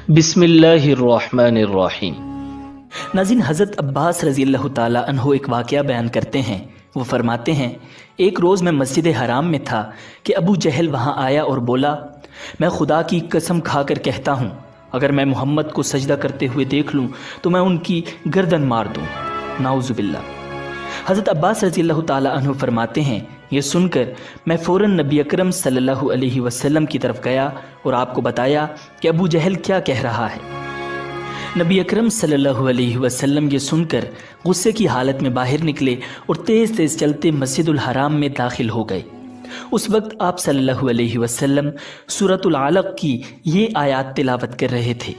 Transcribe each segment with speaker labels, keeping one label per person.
Speaker 1: بسم اللہ الرحمن الرحیم۔
Speaker 2: ناظرین، حضرت عباس رضی اللہ تعالیٰ عنہ ایک واقعہ بیان کرتے ہیں۔ وہ فرماتے ہیں، ایک روز میں مسجد حرام میں تھا کہ ابو جہل وہاں آیا اور بولا، میں خدا کی قسم کھا کر کہتا ہوں، اگر میں محمد کو سجدہ کرتے ہوئے دیکھ لوں تو میں ان کی گردن مار دوں۔ نعوذ باللہ۔ حضرت عباس رضی اللہ تعالیٰ عنہ فرماتے ہیں، یہ سن کر میں فوراً نبی اکرم صلی اللہ علیہ وسلم کی طرف گیا اور آپ کو بتایا کہ ابو جہل کیا کہہ رہا ہے۔ نبی اکرم صلی اللہ علیہ وسلم یہ سن کر غصے کی حالت میں باہر نکلے اور تیز تیز چلتے مسجد الحرام میں داخل ہو گئے۔ اس وقت آپ صلی اللہ علیہ وسلم سورۃ العلق کی یہ آیات تلاوت کر رہے تھے،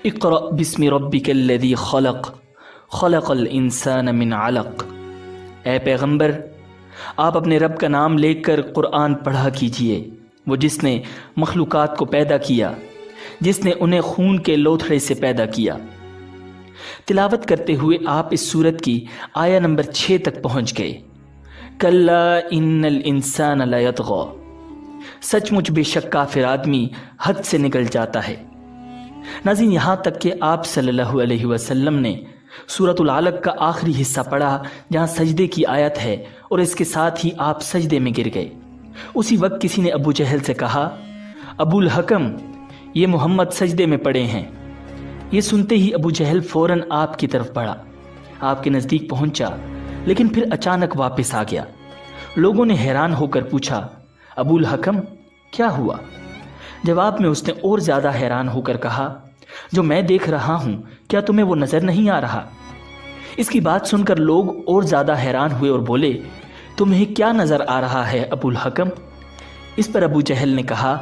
Speaker 2: اقرأ بسم ربک الذی خلق خلق الانسان من علق۔ اے پیغمبر، آپ اپنے رب کا نام لے کر قرآن پڑھا کیجئے، وہ جس نے مخلوقات کو پیدا کیا، جس نے انہیں خون کے لوتھڑے سے پیدا کیا۔ تلاوت کرتے ہوئے آپ اس سورت کی آیہ نمبر 6 تک پہنچ گئے۔ کلا ان الانسان لیطغی، سچ مچ بے شک کافر آدمی حد سے نکل جاتا ہے۔ ناظرین، یہاں تک کہ آپ صلی اللہ علیہ وسلم نے سورۃ العلق کا آخری حصہ پڑھا جہاں سجدے کی آیت ہے، اور اس کے ساتھ ہی آپ سجدے میں گر گئے۔ اسی وقت کسی نے ابو جہل سے کہا، ابو الحکم، یہ محمد سجدے میں پڑے ہیں۔ یہ سنتے ہی ابو جہل فوراً آپ کی طرف بڑھا، آپ کے نزدیک پہنچا، لیکن پھر اچانک واپس آ گیا۔ لوگوں نے حیران ہو کر پوچھا، ابو الحکم کیا ہوا؟ جواب میں اس نے اور زیادہ حیران ہو کر کہا، جو میں دیکھ رہا ہوں کیا تمہیں وہ نظر نہیں آ رہا؟ اس کی بات سن کر لوگ اور زیادہ حیران ہوئے اور بولے، تمہیں کیا نظر آ رہا ہے ابو الحکم؟ اس پر ابو جہل نے کہا،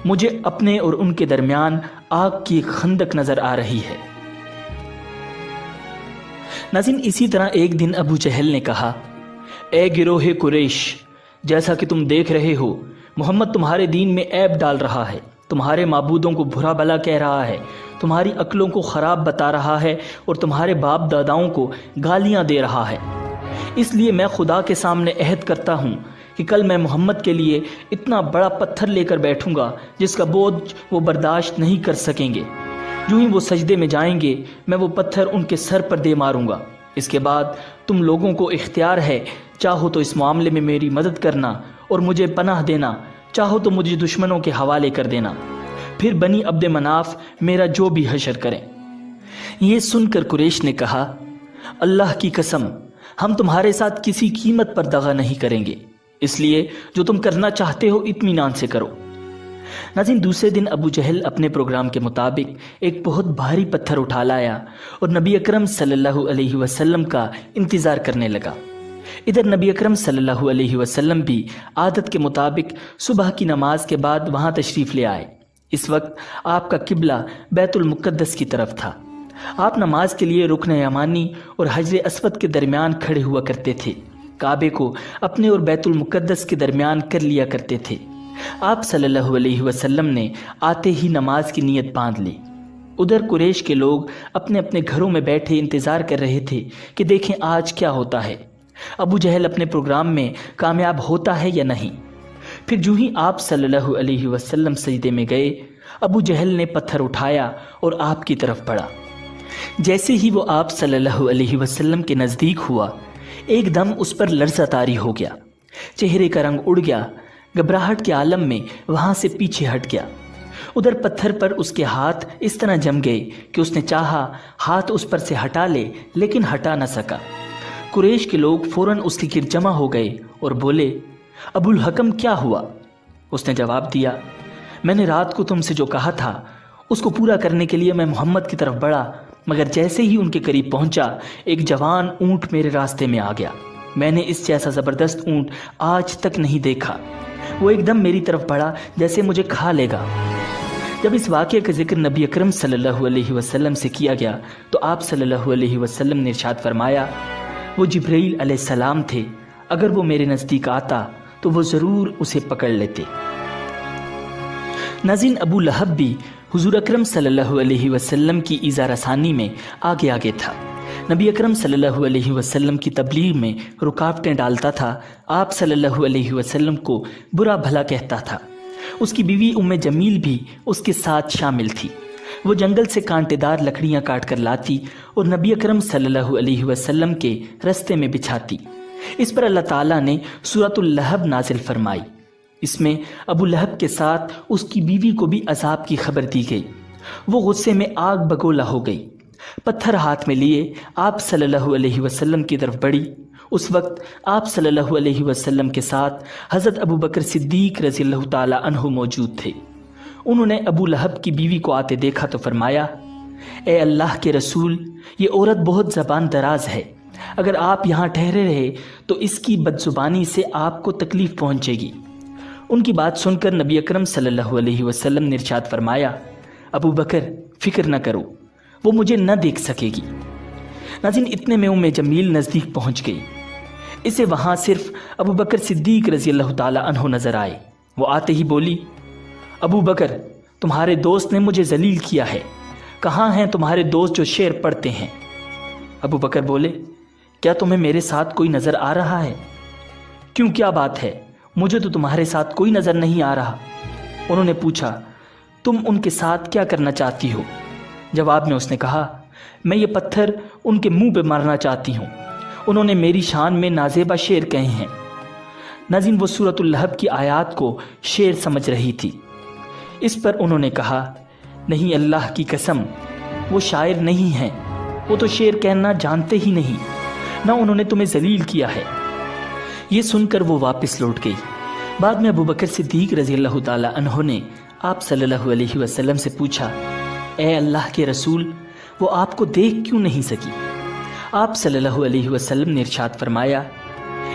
Speaker 2: مجھے اپنے اور ان کے درمیان آگ کی خندق نظر آ رہی ہے۔ ناظرین، اسی طرح ایک دن ابو جہل نے کہا، اے گروہ قریش، جیسا کہ تم دیکھ رہے ہو محمد تمہارے دین میں عیب ڈال رہا ہے، تمہارے معبودوں کو برا بھلا کہہ رہا ہے، تمہاری عقلوں کو خراب بتا رہا ہے اور تمہارے باپ داداؤں کو گالیاں دے رہا ہے۔ اس لیے میں خدا کے سامنے عہد کرتا ہوں کہ کل میں محمد کے لیے اتنا بڑا پتھر لے کر بیٹھوں گا جس کا بوجھ وہ برداشت نہیں کر سکیں گے۔ جو ہی وہ سجدے میں جائیں گے میں وہ پتھر ان کے سر پر دے ماروں گا۔ اس کے بعد تم لوگوں کو اختیار ہے، چاہو تو اس معاملے میں میری مدد کرنا اور مجھے پناہ دینا، چاہو تو مجھے دشمنوں کے حوالے کر دینا، پھر بنی عبد مناف میرا جو بھی حشر کریں۔ یہ سن کر قریش نے کہا، اللہ کی قسم، ہم تمہارے ساتھ کسی قیمت پر دغا نہیں کریں گے، اس لیے جو تم کرنا چاہتے ہو اطمینان سے کرو۔ ناظرین، دوسرے دن ابو جہل اپنے پروگرام کے مطابق ایک بہت بھاری پتھر اٹھا لایا اور نبی اکرم صلی اللہ علیہ وسلم کا انتظار کرنے لگا۔ ادھر نبی اکرم صلی اللہ علیہ وسلم بھی عادت کے مطابق صبح کی نماز کے بعد وہاں تشریف لے آئے۔ اس وقت آپ کا قبلہ بیت المقدس کی طرف تھا۔ آپ نماز کے لیے رکن یمانی اور حجر اسود کے درمیان کھڑے ہوا کرتے تھے، کعبے کو اپنے اور بیت المقدس کے درمیان کر لیا کرتے تھے۔ آپ صلی اللہ علیہ وسلم نے آتے ہی نماز کی نیت باندھ لی۔ ادھر قریش کے لوگ اپنے اپنے گھروں میں بیٹھے انتظار کر رہے تھے کہ دیکھیں آج کیا ہوتا ہے، ابو جہل اپنے پروگرام میں کامیاب ہوتا ہے یا نہیں۔ پھر جو ہی آپ صلی اللہ علیہ وسلم سجدے میں گئے، ابو جہل نے پتھر اٹھایا اور آپ کی طرف بڑھا۔ جیسے ہی وہ آپ صلی اللہ علیہ وسلم کے نزدیک ہوا، ایک دم اس پر لرزہ طاری ہو گیا، چہرے کا رنگ اڑ گیا، گھبراہٹ کے عالم میں وہاں سے پیچھے ہٹ گیا۔ ادھر پتھر پر اس کے ہاتھ اس طرح جم گئے کہ اس نے چاہا ہاتھ اس پر سے ہٹا لے لیکن ہٹا نہ سکا۔ قریش کے لوگ فوراً اس کے گرد جمع ہو گئے اور بولے، ابو الحکم کیا ہوا؟ اس نے جواب دیا، میں نے رات کو تم سے جو کہا تھا اس کو پورا کرنے کے لیے میں محمد کی طرف بڑھا، مگر جیسے ہی ان کے قریب پہنچا ایک جوان اونٹ میرے راستے میں آ گیا۔ میں نے اس جیسا زبردست اونٹ آج تک نہیں دیکھا۔ وہ ایک دم میری طرف بڑھا جیسے مجھے کھا لے گا۔ جب اس واقعے کا ذکر نبی اکرم صلی اللہ علیہ وسلم سے کیا گیا تو آپ صلی اللہ علیہ وسلم نے ارشاد فرمایا، وہ جبرائیل علیہ السلام تھے، اگر وہ میرے نزدیک آتا تو وہ ضرور اسے پکڑ لیتے۔ ناظرین، ابو لہب بھی حضور اکرم صلی اللہ علیہ وسلم کی ایذا رسانی میں آگے آگے تھا۔ نبی اکرم صلی اللہ علیہ وسلم کی تبلیغ میں رکاوٹیں ڈالتا تھا، آپ صلی اللہ علیہ وسلم کو برا بھلا کہتا تھا۔ اس کی بیوی ام جمیل بھی اس کے ساتھ شامل تھی۔ وہ جنگل سے کانٹے دار لکڑیاں کاٹ کر لاتی اور نبی اکرم صلی اللہ علیہ وسلم کے رستے میں بچھاتی۔ اس پر اللہ تعالیٰ نے سورۃ اللہب نازل فرمائی۔ اس میں ابو لہب کے ساتھ اس کی بیوی کو بھی عذاب کی خبر دی گئی۔ وہ غصے میں آگ بگولا ہو گئی، پتھر ہاتھ میں لیے آپ صلی اللہ علیہ وسلم کی طرف بڑھی۔ اس وقت آپ صلی اللہ علیہ وسلم کے ساتھ حضرت ابو بکر صدیق رضی اللہ تعالی عنہ موجود تھے۔ انہوں نے ابو لہب کی بیوی کو آتے دیکھا تو فرمایا، اے اللہ کے رسول، یہ عورت بہت زبان دراز ہے، اگر آپ یہاں ٹھہرے رہے تو اس کی بد زبانی سے آپ کو تکلیف پہنچے گی۔ ان کی بات سن کر نبی اکرم صلی اللہ علیہ وسلم نے ارشاد فرمایا، ابو بکر فکر نہ کرو، وہ مجھے نہ دیکھ سکے گی۔ ناظرین، اتنے میں جمیل نزدیک پہنچ گئی۔ اسے وہاں صرف ابو بکر صدیق رضی اللہ تعالی عنہ نظر آئے۔ وہ آتے ہی بولی، ابو بکر، تمہارے دوست نے مجھے ذلیل کیا ہے، کہاں ہیں تمہارے دوست جو شعر پڑھتے ہیں؟ ابو بکر بولے، کیا تمہیں میرے ساتھ کوئی نظر آ رہا ہے؟ کیوں، کیا بات ہے؟ مجھے تو تمہارے ساتھ کوئی نظر نہیں آ رہا۔ انہوں نے پوچھا، تم ان کے ساتھ کیا کرنا چاہتی ہو؟ جواب میں اس نے کہا، میں یہ پتھر ان کے منہ پہ مارنا چاہتی ہوں، انہوں نے میری شان میں نازیبا شعر کہے ہیں۔ ناظرین، وہ سورۃ اللہب کی آیات کو شعر سمجھ رہی تھی۔ اس پر انہوں نے کہا، نہیں، اللہ کی قسم، وہ شاعر نہیں ہیں، وہ تو شعر کہنا جانتے ہی نہیں، نہ انہوں نے تمہیں ذلیل کیا ہے۔ یہ سن کر وہ واپس لوٹ گئی۔ بعد میں ابو بکر صدیق رضی اللہ تعالی عنہ نے آپ صلی اللہ علیہ وسلم سے پوچھا، اے اللہ کے رسول، وہ آپ کو دیکھ کیوں نہیں سکی؟ آپ صلی اللہ علیہ وسلم نے ارشاد فرمایا،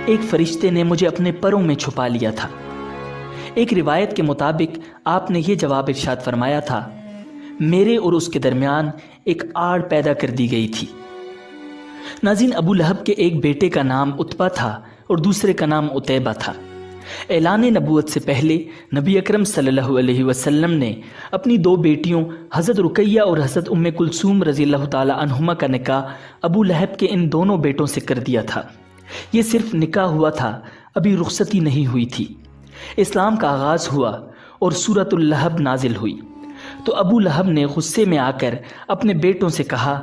Speaker 2: ایک فرشتے نے مجھے اپنے پروں میں چھپا لیا تھا۔ ایک روایت کے مطابق آپ نے یہ جواب ارشاد فرمایا تھا، میرے اور اس کے درمیان ایک آڑ پیدا کر دی گئی تھی۔ ناظرین، ابو لہب کے ایک بیٹے کا نام عتبہ تھا اور دوسرے کا نام عتیبہ تھا۔ اعلان نبوت سے پہلے نبی اکرم صلی اللہ علیہ وسلم نے اپنی دو بیٹیوں حضرت رقیہ اور حضرت ام کلثوم رضی اللہ تعالی عنہما کا نکاح ابو لہب کے ان دونوں بیٹوں سے کر دیا تھا۔ یہ صرف نکاح ہوا تھا، ابھی رخصتی نہیں ہوئی تھی۔ اسلام کا آغاز ہوا اور سورۃ اللہب نازل ہوئی تو ابو لہب نے غصے میں آ کر اپنے بیٹوں سے کہا،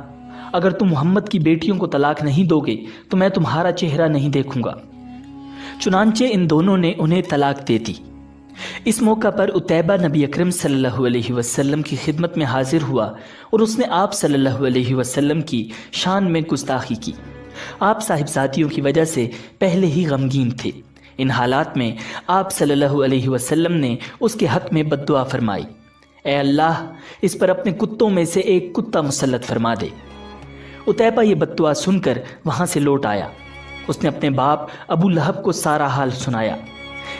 Speaker 2: اگر تم محمد کی بیٹیوں کو طلاق نہیں دو گے تو میں تمہارا چہرہ نہیں دیکھوں گا۔ چنانچہ ان دونوں نے انہیں طلاق دے دی۔ اس موقع پر عتیبہ نبی اکرم صلی اللہ علیہ وسلم کی خدمت میں حاضر ہوا اور اس نے آپ صلی اللہ علیہ وسلم کی شان میں گستاخی کی۔ آپ صاحبزادیوں کی وجہ سے پہلے ہی غمگین تھے۔ ان حالات میں آپ صلی اللہ علیہ وسلم نے اس کے حق میں بد دعا فرمائی، اے اللہ، اس پر اپنے کتوں میں سے ایک کتا مسلط فرما دے۔ عتیبہ یہ بد دعا سن کر وہاں سے لوٹ آیا۔ اس نے اپنے باپ ابو لہب کو سارا حال سنایا۔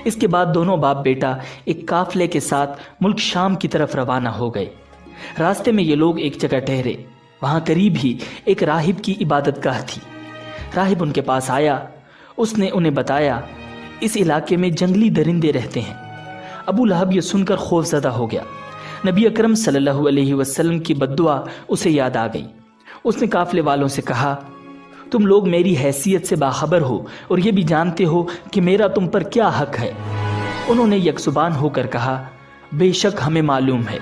Speaker 2: اس کے بعد دونوں باپ بیٹا ایک قافلے کے ساتھ ملک شام کی طرف روانہ ہو گئے۔ راستے میں یہ لوگ ایک جگہ ٹھہرے، وہاں قریب ہی ایک راہب کی عبادت گاہ تھی۔ راہب ان کے پاس آیا، اس نے انہیں بتایا اس علاقے میں جنگلی درندے رہتے ہیں۔ ابو لہب یہ سن کر خوف زدہ ہو گیا۔ نبی اکرم صلی اللہ علیہ وسلم کی بد دعا اسے یاد آ گئی۔ اس نے قافلے والوں سے کہا، تم لوگ میری حیثیت سے باخبر ہو اور یہ بھی جانتے ہو کہ میرا تم پر کیا حق ہے۔ انہوں نے یک زبان ہو کر کہا، بے شک ہمیں معلوم ہے۔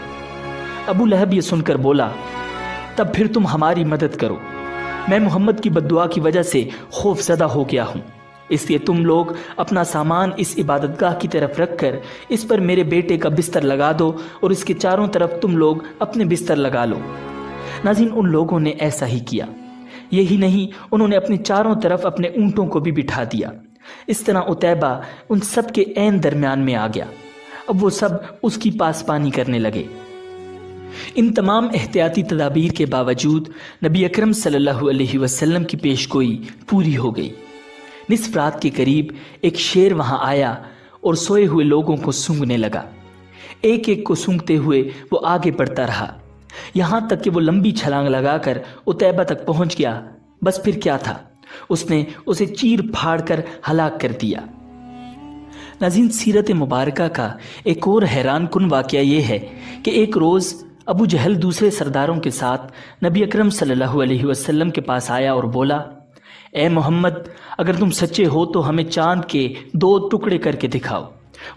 Speaker 2: ابو لہب یہ سن کر بولا، تب پھر تم ہماری مدد کرو، میں محمد کی بد دعا کی وجہ سے خوف زدہ ہو گیا ہوں، اس لیے تم لوگ اپنا سامان اس عبادت گاہ کی طرف رکھ کر اس پر میرے بیٹے کا بستر لگا دو اور اس کے چاروں طرف تم لوگ اپنے بستر لگا لو۔ ناظرین، ان لوگوں نے ایسا ہی کیا۔ یہی نہیں، انہوں نے اپنے چاروں طرف اپنے اونٹوں کو بھی بٹھا دیا۔ اس طرح عتیبہ ان سب کے عین درمیان میں آ گیا۔ اب وہ سب اس کی پاسبانی کرنے لگے۔ ان تمام احتیاطی تدابیر کے باوجود نبی اکرم صلی اللہ علیہ وسلم کی پیش گوئی پوری ہو گئی۔ نصف رات کے قریب ایک شیر وہاں آیا اور سوئے ہوئے لوگوں کو سونگنے لگا۔ ایک ایک کو سونگتے ہوئے وہ آگے بڑھتا رہا، یہاں تک کہ وہ لمبی چھلانگ لگا کر عتیبہ تک پہنچ گیا۔ بس پھر کیا تھا، اس نے اسے چیر پھاڑ کر ہلاک کر دیا۔ ناظرین، سیرت مبارکہ کا ایک اور حیران کن واقعہ یہ ہے کہ ایک روز ابو جہل دوسرے سرداروں کے ساتھ نبی اکرم صلی اللہ علیہ وسلم کے پاس آیا اور بولا، اے محمد، اگر تم سچے ہو تو ہمیں چاند کے 2 ٹکڑے کر کے دکھاؤ۔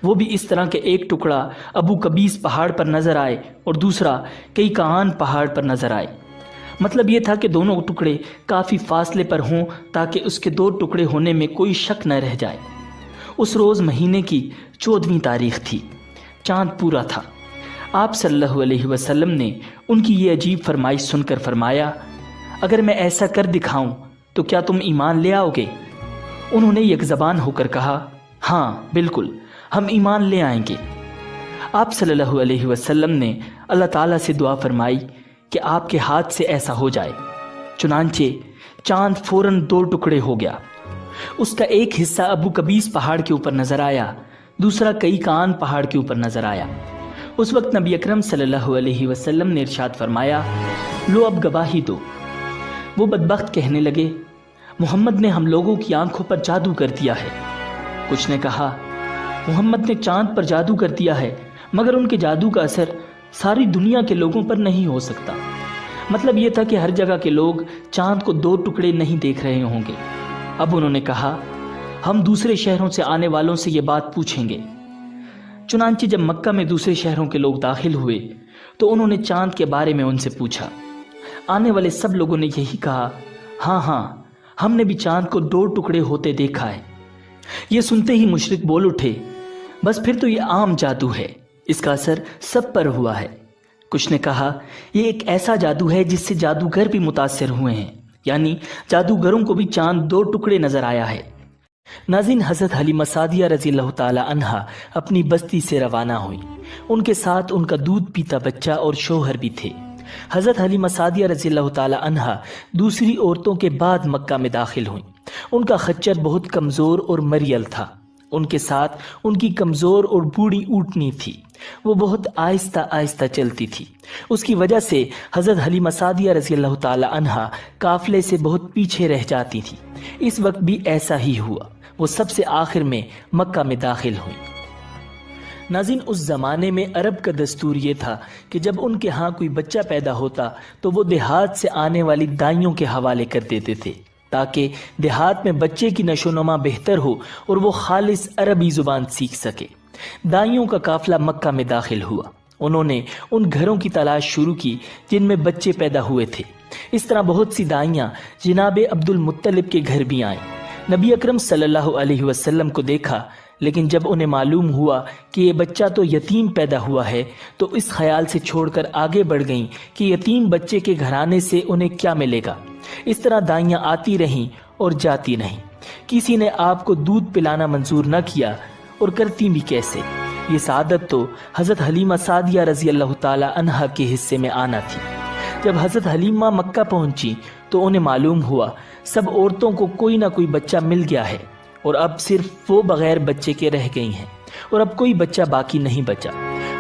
Speaker 2: وہ بھی اس طرح کہ ایک ٹکڑا ابو قبیس پہاڑ پر نظر آئے اور دوسرا کئی کان پہاڑ پر نظر آئے۔ مطلب یہ تھا کہ دونوں ٹکڑے کافی فاصلے پر ہوں تاکہ اس کے دو ٹکڑے ہونے میں کوئی شک نہ رہ جائے۔ اس روز مہینے کی 14ویں تاریخ تھی، چاند پورا تھا۔ آپ صلی اللہ علیہ وسلم نے ان کی یہ عجیب فرمائش سن کر فرمایا، اگر میں ایسا کر دکھاؤں تو کیا تم ایمان لے آؤ گے؟ انہوں نے یک زبان ہو کر کہا، ہاں بالکل، ہم ایمان لے آئیں گے۔ آپ صلی اللہ علیہ وسلم نے اللہ تعالیٰ سے دعا فرمائی کہ آپ کے ہاتھ سے ایسا ہو جائے۔ چنانچہ چاند فوراً 2 ٹکڑے ہو گیا۔ اس کا ایک حصہ ابو قبیس پہاڑ کے اوپر نظر آیا، دوسرا کئی کان پہاڑ کے اوپر نظر آیا۔ اس وقت نبی اکرم صلی اللہ علیہ وسلم نے ارشاد فرمایا، لو اب گواہی دو۔ وہ بدبخت کہنے لگے، محمد نے ہم لوگوں کی آنکھوں پر جادو کر دیا ہے۔ کچھ نے کہا، محمد نے چاند پر جادو کر دیا ہے، مگر ان کے جادو کا اثر ساری دنیا کے لوگوں پر نہیں ہو سکتا۔ مطلب یہ تھا کہ ہر جگہ کے لوگ چاند کو 2 ٹکڑے نہیں دیکھ رہے ہوں گے۔ اب انہوں نے کہا، ہم دوسرے شہروں سے آنے والوں سے یہ بات پوچھیں گے۔ چنانچہ جب مکہ میں دوسرے شہروں کے لوگ داخل ہوئے تو انہوں نے چاند کے بارے میں ان سے پوچھا۔ آنے والے سب لوگوں نے یہی کہا، ہاں ہاں، ہم نے بھی چاند کو 2 ٹکڑے ہوتے دیکھا ہے۔ یہ سنتے ہی مشرک بول اٹھے، بس پھر تو یہ عام جادو ہے، اس کا اثر سب پر ہوا ہے۔ کچھ نے کہا، یہ ایک ایسا جادو ہے جس سے جادوگر بھی متاثر ہوئے ہیں، یعنی جادوگروں کو بھی چاند 2 ٹکڑے نظر آیا ہے۔ ناظرین، حضرت حلیمہ سعدیہ رضی اللہ تعالی عنہا اپنی بستی سے روانہ ہوئی۔ ان کے ساتھ ان کا دودھ پیتا بچہ اور شوہر بھی تھے۔ حضرت حلیمہ سعدیہ رضی اللہ تعالی عنہا دوسری عورتوں کے بعد مکہ میں داخل ہوئیں۔ ان کا خچر بہت کمزور اور مریل تھا۔ ان کے ساتھ ان کی کمزور اور بوڑھی اونٹنی تھی، وہ بہت آہستہ آہستہ چلتی تھی۔ اس کی وجہ سے حضرت حلیمہ سعدیہ رضی اللہ تعالی عنہا قافلے سے بہت پیچھے رہ جاتی تھی۔ اس وقت بھی ایسا ہی ہوا، وہ سب سے آخر میں مکہ میں داخل ہوئی۔ ناظرین، اس زمانے میں عرب کا دستور یہ تھا کہ جب ان کے ہاں کوئی بچہ پیدا ہوتا تو وہ دیہات سے آنے والی دائیوں کے حوالے کر دیتے تھے تاکہ دیہات میں بچے کی نشو و نما بہتر ہو اور وہ خالص عربی زبان سیکھ سکے۔ دائیوں کا قافلہ مکہ میں داخل ہوا۔ انہوں نے ان گھروں کی تلاش شروع کی جن میں بچے پیدا ہوئے تھے۔ اس طرح بہت سی دائیاں جناب عبد المطلب کے گھر بھی آئیں۔ نبی اکرم صلی اللہ علیہ وسلم کو دیکھا، لیکن جب انہیں معلوم ہوا کہ یہ بچہ تو یتیم پیدا ہوا ہے تو اس خیال سے چھوڑ کر آگے بڑھ گئیں کہ یتیم بچے کے گھرانے سے انہیں کیا ملے گا۔ اس طرح دائیاں آتی رہیں اور جاتی نہیں۔ کسی نے آپ کو دودھ پلانا منظور نہ کیا، اور کرتی بھی کیسے؟ یہ سعادت تو حضرت حلیمہ سعدیہ رضی اللہ تعالی عنہا کے حصے میں آنا تھی۔ جب حضرت حلیمہ مکہ پہنچی تو انہیں معلوم ہوا سب عورتوں کو کوئی نہ کوئی بچہ مل گیا ہے، اور اب صرف وہ بغیر بچے کے رہ گئی ہیں، اور اب کوئی بچہ باقی نہیں بچا۔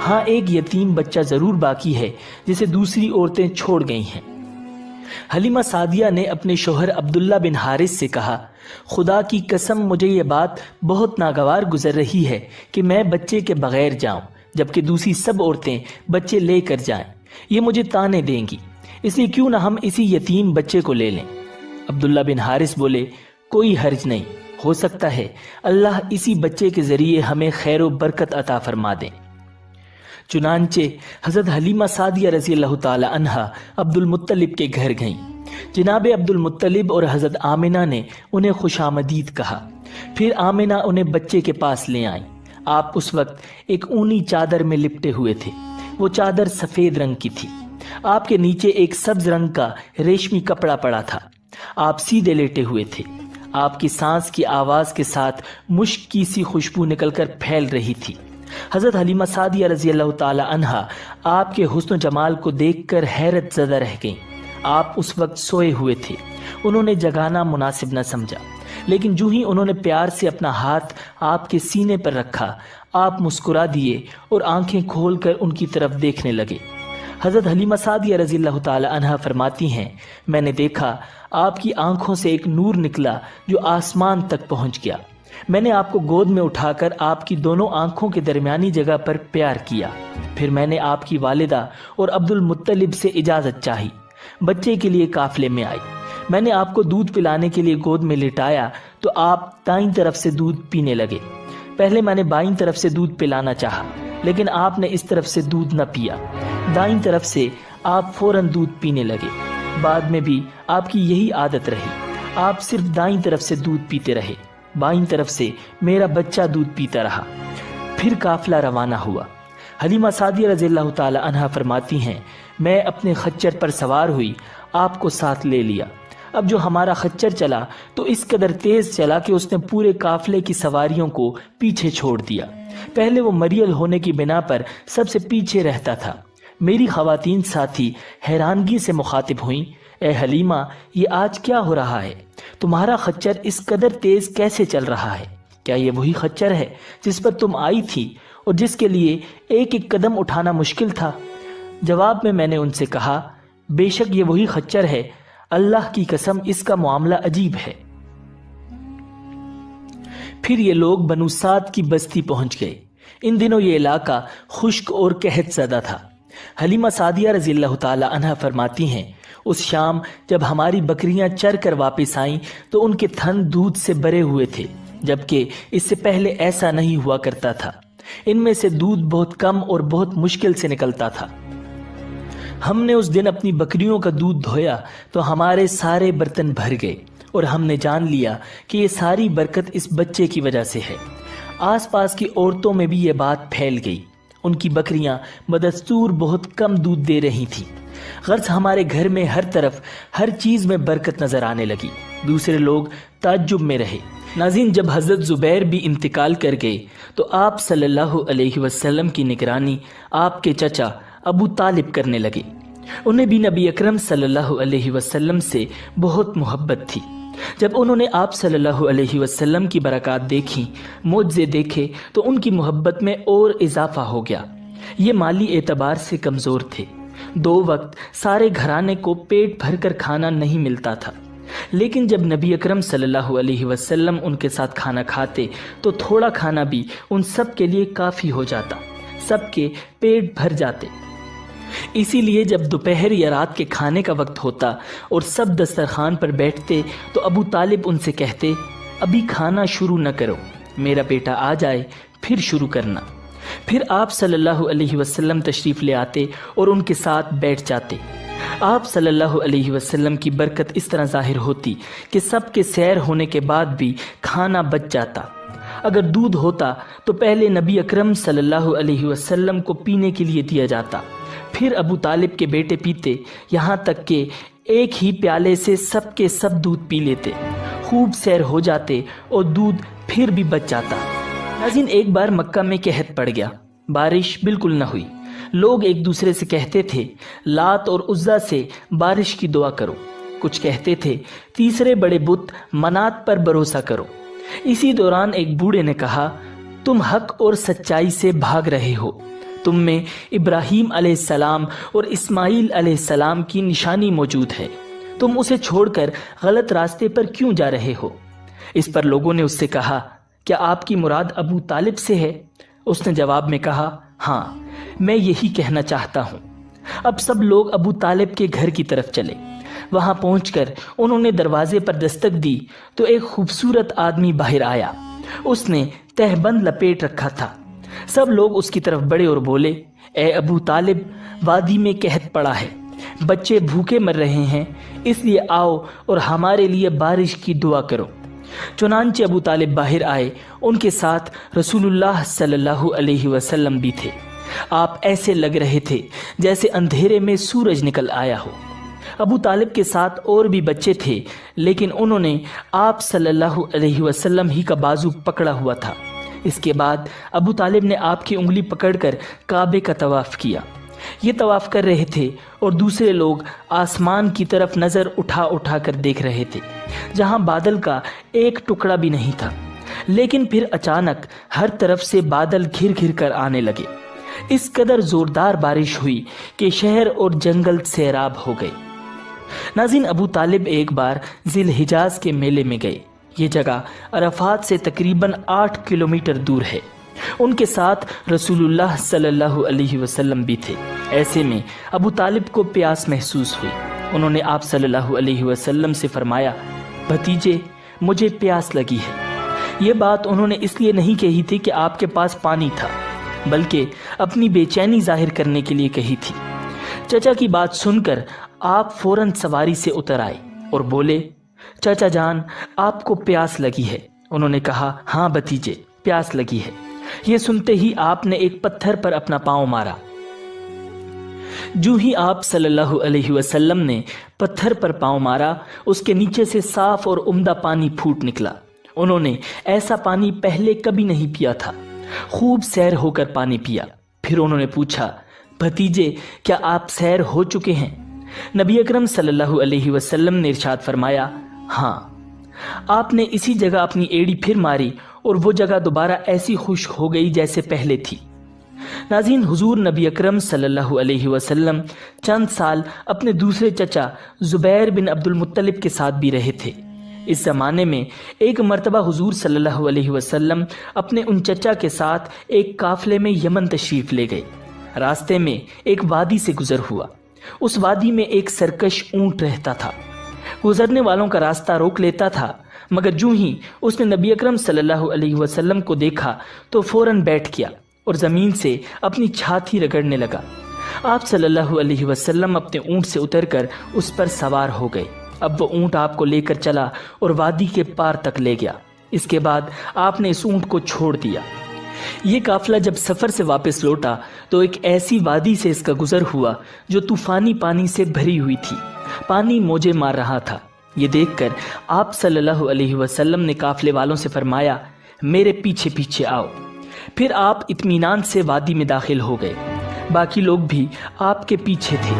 Speaker 2: ہاں، ایک یتیم بچہ ضرور باقی ہے جسے دوسری عورتیں چھوڑ گئی ہیں۔ حلیمہ سعدیہ نے اپنے شوہر عبداللہ بن حارث سے کہا، خدا کی قسم مجھے یہ بات بہت ناگوار گزر رہی ہے کہ میں بچے کے بغیر جاؤں جبکہ دوسری سب عورتیں بچے لے کر جائیں، یہ مجھے تانے دیں گی، اس لیے کیوں نہ ہم اسی یتیم بچے کو لے لیں۔ عبداللہ بن حارث بولے، کوئی حرج نہیں، ہو سکتا ہے اللہ اسی بچے کے ذریعے ہمیں خیر و برکت عطا فرما دیں۔ چنانچہ حضرت حلیمہ سعدیہ رضی اللہ تعالی عنہا عبد المطلب کے گھر گئیں۔ جناب عبد المطلب اور حضرت آمنہ نے انہیں خوش آمدید کہا۔ پھر آمنہ انہیں بچے کے پاس لے آئیں۔ آپ اس وقت ایک اونی چادر میں لپٹے ہوئے تھے، وہ چادر سفید رنگ کی تھی۔ آپ کے نیچے ایک سبز رنگ کا ریشمی کپڑا پڑا تھا۔ آپ سیدھے لیٹے ہوئے تھے۔ آپ کی سانس کی آواز کے ساتھ مشک کی سی خوشبو نکل کر پھیل رہی تھی۔ حضرت حلیمہ سعدیہ رضی اللہ تعالی عنہا آپ کے حسن و جمال کو دیکھ کر حیرت زدہ رہ گئیں۔ آپ اس وقت سوئے ہوئے تھے، انہوں نے جگانا مناسب نہ سمجھا، لیکن جو ہی انہوں نے پیار سے اپنا ہاتھ آپ کے سینے پر رکھا، آپ مسکرا دیے اور آنکھیں کھول کر ان کی طرف دیکھنے لگے۔ حضرت حلیمہ سعدیہ رضی اللہ تعالی عنہا فرماتی ہیں، میں نے دیکھا آپ کی آنکھوں سے ایک نور نکلا جو آسمان تک پہنچ گیا۔ میں نے آپ کو گود میں اٹھا کر آپ کی دونوں آنکھوں کے درمیانی جگہ پر پیار کیا۔ پھر میں نے آپ کی والدہ اور عبد المطلب سے اجازت چاہی، بچے کے لیے قافلے میں آئی۔ میں نے آپ کو دودھ پلانے کے لیے گود میں لٹایا تو آپ دائیں طرف سے دودھ پینے لگے۔ پہلے میں نے بائیں طرف سے دودھ پلانا چاہا، لیکن آپ نے اس طرف سے دودھ نہ پیا۔ دائیں طرف سے آپ فوراً دودھ پینے لگے۔ بعد میں بھی آپ کی یہی عادت رہی، آپ صرف دائیں طرف سے دودھ پیتے رہے۔ بائیں طرف سے میرا بچہ دودھ پیتا رہا۔ پھر قافلہ روانہ ہوا۔ حلیمہ سعدیہ رضی اللہ تعالی عنہا فرماتی ہیں، میں اپنے خچر پر سوار ہوئی، آپ کو ساتھ لے لیا۔ اب جو ہمارا خچر چلا تو اس قدر تیز چلا کہ اس نے پورے قافلے کی سواریوں کو پیچھے چھوڑ دیا۔ پہلے وہ مریل ہونے کی بنا پر سب سے پیچھے رہتا تھا۔ میری خواتین ساتھی حیرانگی سے مخاطب ہوئیں، اے حلیمہ، یہ آج کیا ہو رہا ہے؟ تمہارا خچر اس قدر تیز کیسے چل رہا ہے؟ کیا یہ وہی خچر ہے جس پر تم آئی تھی اور جس کے لیے ایک ایک قدم اٹھانا مشکل تھا؟ جواب میں نے ان سے کہا، بے شک یہ وہی خچر ہے، اللہ کی قسم اس کا معاملہ عجیب ہے۔ پھر یہ لوگ بنو سعد کی بستی پہنچ گئے۔ ان دنوں یہ علاقہ خشک اور قحط زدہ تھا۔ حلیمہ سعدیہ رضی اللہ تعالی عنہا فرماتی ہیں، اس شام جب ہماری بکریاں چر کر واپس آئیں تو ان کے تھن دودھ سے بھرے ہوئے تھے، جبکہ اس سے پہلے ایسا نہیں ہوا کرتا تھا۔ ان میں سے دودھ بہت کم اور بہت مشکل سے نکلتا تھا۔ ہم نے اس دن اپنی بکریوں کا دودھ دھویا تو ہمارے سارے برتن بھر گئے، اور ہم نے جان لیا کہ یہ ساری برکت اس بچے کی وجہ سے ہے۔ آس پاس کی عورتوں میں بھی یہ بات پھیل گئی۔ ان کی بکریاں بدستور بہت کم دودھ دے رہی تھیں۔ غرض ہمارے گھر میں ہر طرف ہر چیز میں برکت نظر آنے لگی۔ دوسرے لوگ تعجب میں رہے۔ ناظرین، جب حضرت زبیر بھی انتقال کر گئے تو آپ صلی اللہ علیہ وسلم کی نگرانی آپ کے چچا ابو طالب کرنے لگے۔ انہیں بھی نبی اکرم صلی اللہ علیہ وسلم سے بہت محبت تھی۔ جب انہوں نے آپ صلی اللہ علیہ وسلم کی برکات دیکھی، معجزے دیکھے، تو ان کی محبت میں اور اضافہ ہو گیا۔ یہ مالی اعتبار سے کمزور تھے۔ 2 وقت سارے گھرانے کو پیٹ بھر کر کھانا نہیں ملتا تھا، لیکن جب نبی اکرم صلی اللہ علیہ وسلم ان کے ساتھ کھانا کھاتے تو تھوڑا کھانا بھی ان سب کے لیے کافی ہو جاتا، سب کے پیٹ بھر جاتے۔ اسی لیے جب دوپہر یا رات کے کھانے کا وقت ہوتا اور سب دسترخوان پر بیٹھتے تو ابو طالب ان سے کہتے، ابھی کھانا شروع نہ کرو، میرا بیٹا آ جائے پھر شروع کرنا۔ پھر آپ صلی اللہ علیہ وسلم تشریف لے آتے اور ان کے ساتھ بیٹھ جاتے۔ آپ صلی اللہ علیہ وسلم کی برکت اس طرح ظاہر ہوتی کہ سب کے سیر ہونے کے بعد بھی کھانا بچ جاتا۔ اگر دودھ ہوتا تو پہلے نبی اکرم صلی اللہ علیہ وسلم کو پینے کے لیے دیا جاتا، پھر ابو طالب کے بیٹے پیتے، یہاں تک کہ ایک ہی پیالے سے سب کے سب دودھ پی لیتے، خوب سیر ہو جاتے اور دودھ پھر بھی بچ جاتا۔ ناظرین، ایک بار مکہ میں قحط پڑ گیا، بارش بالکل نہ ہوئی۔ لوگ ایک دوسرے سے کہتے تھے، لات اور عزا سے بارش کی دعا کرو۔ کچھ کہتے تھے، تیسرے بڑے بت منات پر بھروسہ کرو۔ اسی دوران ایک بوڑھے نے کہا، تم حق اور سچائی سے بھاگ رہے ہو، تم میں ابراہیم علیہ السلام اور اسماعیل علیہ السلام کی نشانی موجود ہے، تم اسے چھوڑ کر غلط راستے پر کیوں جا رہے ہو؟ اس پر لوگوں نے اس سے کہا، کیا آپ کی مراد ابو طالب سے ہے؟ اس نے جواب میں کہا، ہاں، میں یہی کہنا چاہتا ہوں۔ اب سب لوگ ابو طالب کے گھر کی طرف چلے۔ وہاں پہنچ کر انہوں نے دروازے پر دستک دی تو ایک خوبصورت آدمی باہر آیا۔ اس نے تہبند لپیٹ رکھا تھا۔ سب لوگ اس کی طرف بڑھے اور بولے، اے ابو طالب، وادی میں قحط پڑا ہے، بچے بھوکے مر رہے ہیں، اس لیے آؤ اور ہمارے لیے بارش کی دعا کرو۔ چنانچہ ابو طالب باہر آئے، ان کے ساتھ رسول اللہ صلی اللہ علیہ وسلم بھی تھے۔ آپ ایسے لگ رہے تھے جیسے اندھیرے میں سورج نکل آیا ہو۔ ابو طالب کے ساتھ اور بھی بچے تھے، لیکن انہوں نے آپ صلی اللہ علیہ وسلم ہی کا بازو پکڑا ہوا تھا۔ اس کے بعد ابو طالب نے آپ کی انگلی پکڑ کر کعبے کا طواف کیا۔ یہ طواف کر رہے تھے اور دوسرے لوگ آسمان کی طرف نظر اٹھا اٹھا کر دیکھ رہے تھے، جہاں بادل کا ایک ٹکڑا بھی نہیں تھا۔ لیکن پھر اچانک ہر طرف سے بادل گھر گھر کر آنے لگے۔ اس قدر زوردار بارش ہوئی کہ شہر اور جنگل سیراب ہو گئے۔ ناظرین، ابو طالب ایک بار ذی الحجاز کے میلے میں گئے۔ یہ جگہ عرفات سے تقریباً 8 کلومیٹر دور ہے۔ ان کے ساتھ رسول اللہ صلی اللہ علیہ وسلم بھی تھے۔ ایسے میں ابو طالب کو پیاس محسوس ہوئی۔ انہوں نے آپ صلی اللہ علیہ وسلم سے فرمایا، بھتیجے، مجھے پیاس لگی ہے۔ یہ بات انہوں نے اس لیے نہیں کہی تھی کہ آپ کے پاس پانی تھا، بلکہ اپنی بے چینی ظاہر کرنے کے لیے کہی تھی۔ چچا کی بات سن کر آپ فوراً سواری سے اتر آئے اور بولے، چچا جان آپ کو پیاس لگی ہے؟ انہوں نے کہا، ہاں بھتیجے، پیاس لگی ہے۔ یہ سنتے ہی آپ نے ایک پتھر پر اپنا پاؤں مارا۔ جو ہی آپ صلی اللہ علیہ وسلم نے پتھر پر پاؤں مارا، اس کے نیچے سے صاف اور عمدہ پانی پھوٹ نکلا۔ انہوں نے ایسا پانی پہلے کبھی نہیں پیا تھا۔ خوب سیر ہو کر پانی پیا۔ پھر انہوں نے پوچھا، بھتیجے کیا آپ سیر ہو چکے ہیں؟ نبی اکرم صلی اللہ علیہ وسلم نے ارشاد فرمایا، ہاں۔ آپ نے اسی جگہ اپنی ایڑی پھر ماری اور وہ جگہ دوبارہ ایسی خشک ہو گئی جیسے پہلے تھی۔ ناظرین، حضور نبی اکرم صلی اللہ علیہ وسلم چند سال اپنے دوسرے چچا زبیر بن عبد المطلب کے ساتھ بھی رہے تھے۔ اس زمانے میں ایک مرتبہ حضور صلی اللہ علیہ وسلم اپنے ان چچا کے ساتھ ایک قافلے میں یمن تشریف لے گئے۔ راستے میں ایک وادی سے گزر ہوا۔ اس وادی میں ایک سرکش اونٹ رہتا تھا۔ گزرنے والوں کا راستہ روک لیتا تھا، مگر جو ہی اس نے نبی اکرم صلی اللہ علیہ وسلم کو دیکھا تو فوراً بیٹھ گیا اور زمین سے اپنی چھاتی رگڑنے لگا۔ آپ صلی اللہ علیہ وسلم اپنے اونٹ سے اتر کر اس پر سوار ہو گئے۔ اب وہ اونٹ آپ کو لے کر چلا اور وادی کے پار تک لے گیا۔ اس کے بعد آپ نے اس اونٹ کو چھوڑ دیا۔ یہ قافلہ جب سفر سے واپس لوٹا تو ایک ایسی وادی سے اس کا گزر ہوا جو طوفانی پانی سے بھری ہوئی تھی۔ پانی موجیں مار رہا تھا۔ یہ دیکھ کر آپ صلی اللہ علیہ وسلم نے قافلے والوں سے فرمایا، میرے پیچھے پیچھے آؤ۔ پھر آپ اطمینان سے وادی میں داخل ہو گئے۔ باقی لوگ بھی آپ کے پیچھے تھے۔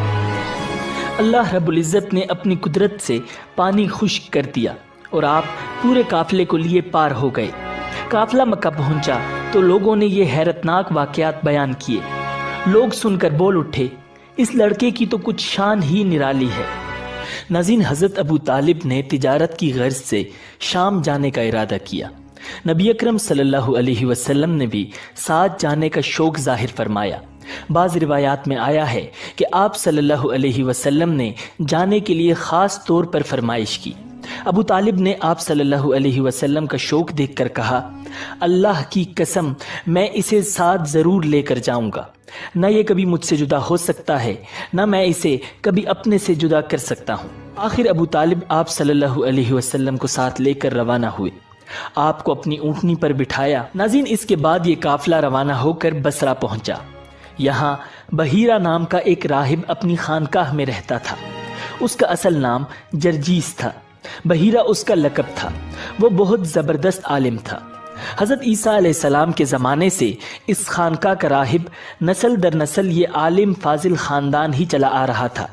Speaker 2: اللہ رب العزت نے اپنی قدرت سے پانی خشک کر دیا اور آپ پورے قافلے کو لیے پار ہو گئے۔ قافلہ مکہ پہنچا تو لوگوں نے یہ حیرتناک واقعات بیان کیے۔ لوگ سن کر بول اٹھے، اس لڑکے کی تو کچھ شان ہی نرالی ہے۔ ناظرین، حضرت ابو طالب نے تجارت کی غرض سے شام جانے کا ارادہ کیا۔ نبی اکرم صلی اللہ علیہ وسلم نے بھی ساتھ جانے کا شوق ظاہر فرمایا۔ بعض روایات میں آیا ہے کہ آپ صلی اللہ علیہ وسلم نے جانے کے لیے خاص طور پر فرمائش کی۔ ابو طالب نے آپ صلی اللہ علیہ وسلم کا شوق دیکھ کر کہا، اللہ کی قسم میں اسے ساتھ ضرور لے کر جاؤں گا۔ نہ یہ کبھی مجھ سے جدا ہو سکتا ہے، نہ میں اسے کبھی اپنے سے جدا کر سکتا ہوں۔ آخر ابو طالب آپ صلی اللہ علیہ وسلم کو ساتھ لے کر روانہ ہوئے۔ آپ کو اپنی اونٹنی پر بٹھایا۔ ناظرین، اس کے بعد یہ قافلہ روانہ ہو کر بصرہ پہنچا۔ یہاں بحیرہ نام کا ایک راہب اپنی خانقاہ میں رہتا تھا۔ اس کا اصل نام جرجیس تھا، بحیرہ اس کا لقب تھا۔ وہ بہت زبردست عالم تھا۔ حضرت عیسیٰ علیہ السلام کے زمانے سے اس خانقاہ کا راہب نسل در نسل یہ عالم فاضل خاندان ہی چلا آ رہا تھا۔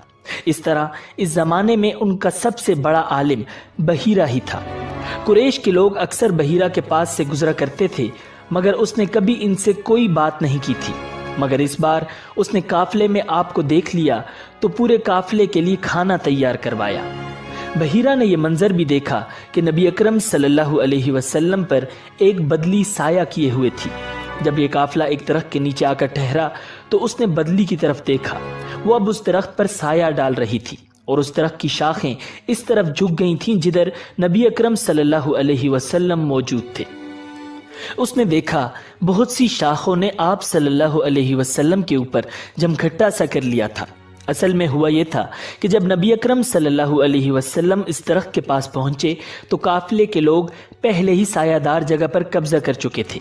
Speaker 2: اس طرح اس زمانے میں ان کا سب سے بڑا عالم بحیرہ ہی تھا۔ قریش کے لوگ اکثر بحیرہ کے پاس سے گزرا کرتے تھے، مگر اس نے کبھی ان سے کوئی بات نہیں کی تھی۔ مگر اس بار اس نے قافلے میں آپ کو دیکھ لیا تو پورے قافلے کے لیے کھانا تیار کروایا۔ بحیرہ نے یہ منظر بھی دیکھا کہ نبی اکرم صلی اللہ علیہ وسلم پر ایک بدلی سایہ کیے ہوئے تھی۔ جب یہ قافلہ ایک درخت کے نیچے آ کر ٹھہرا تو اس نے بدلی کی طرف دیکھا۔ وہ اب اس درخت پر سایہ ڈال رہی تھی اور اس درخت کی شاخیں اس طرف جھک گئی تھیں جدھر نبی اکرم صلی اللہ علیہ وسلم موجود تھے۔ اس نے دیکھا بہت سی شاخوں نے آپ صلی اللہ علیہ وسلم کے اوپر جمکھٹا سا کر لیا تھا۔ اصل میں ہوا یہ تھا کہ جب نبی اکرم صلی اللہ علیہ وسلم اس درخت کے پاس پہنچے تو قافلے کے لوگ پہلے ہی سایہ دار جگہ پر قبضہ کر چکے تھے۔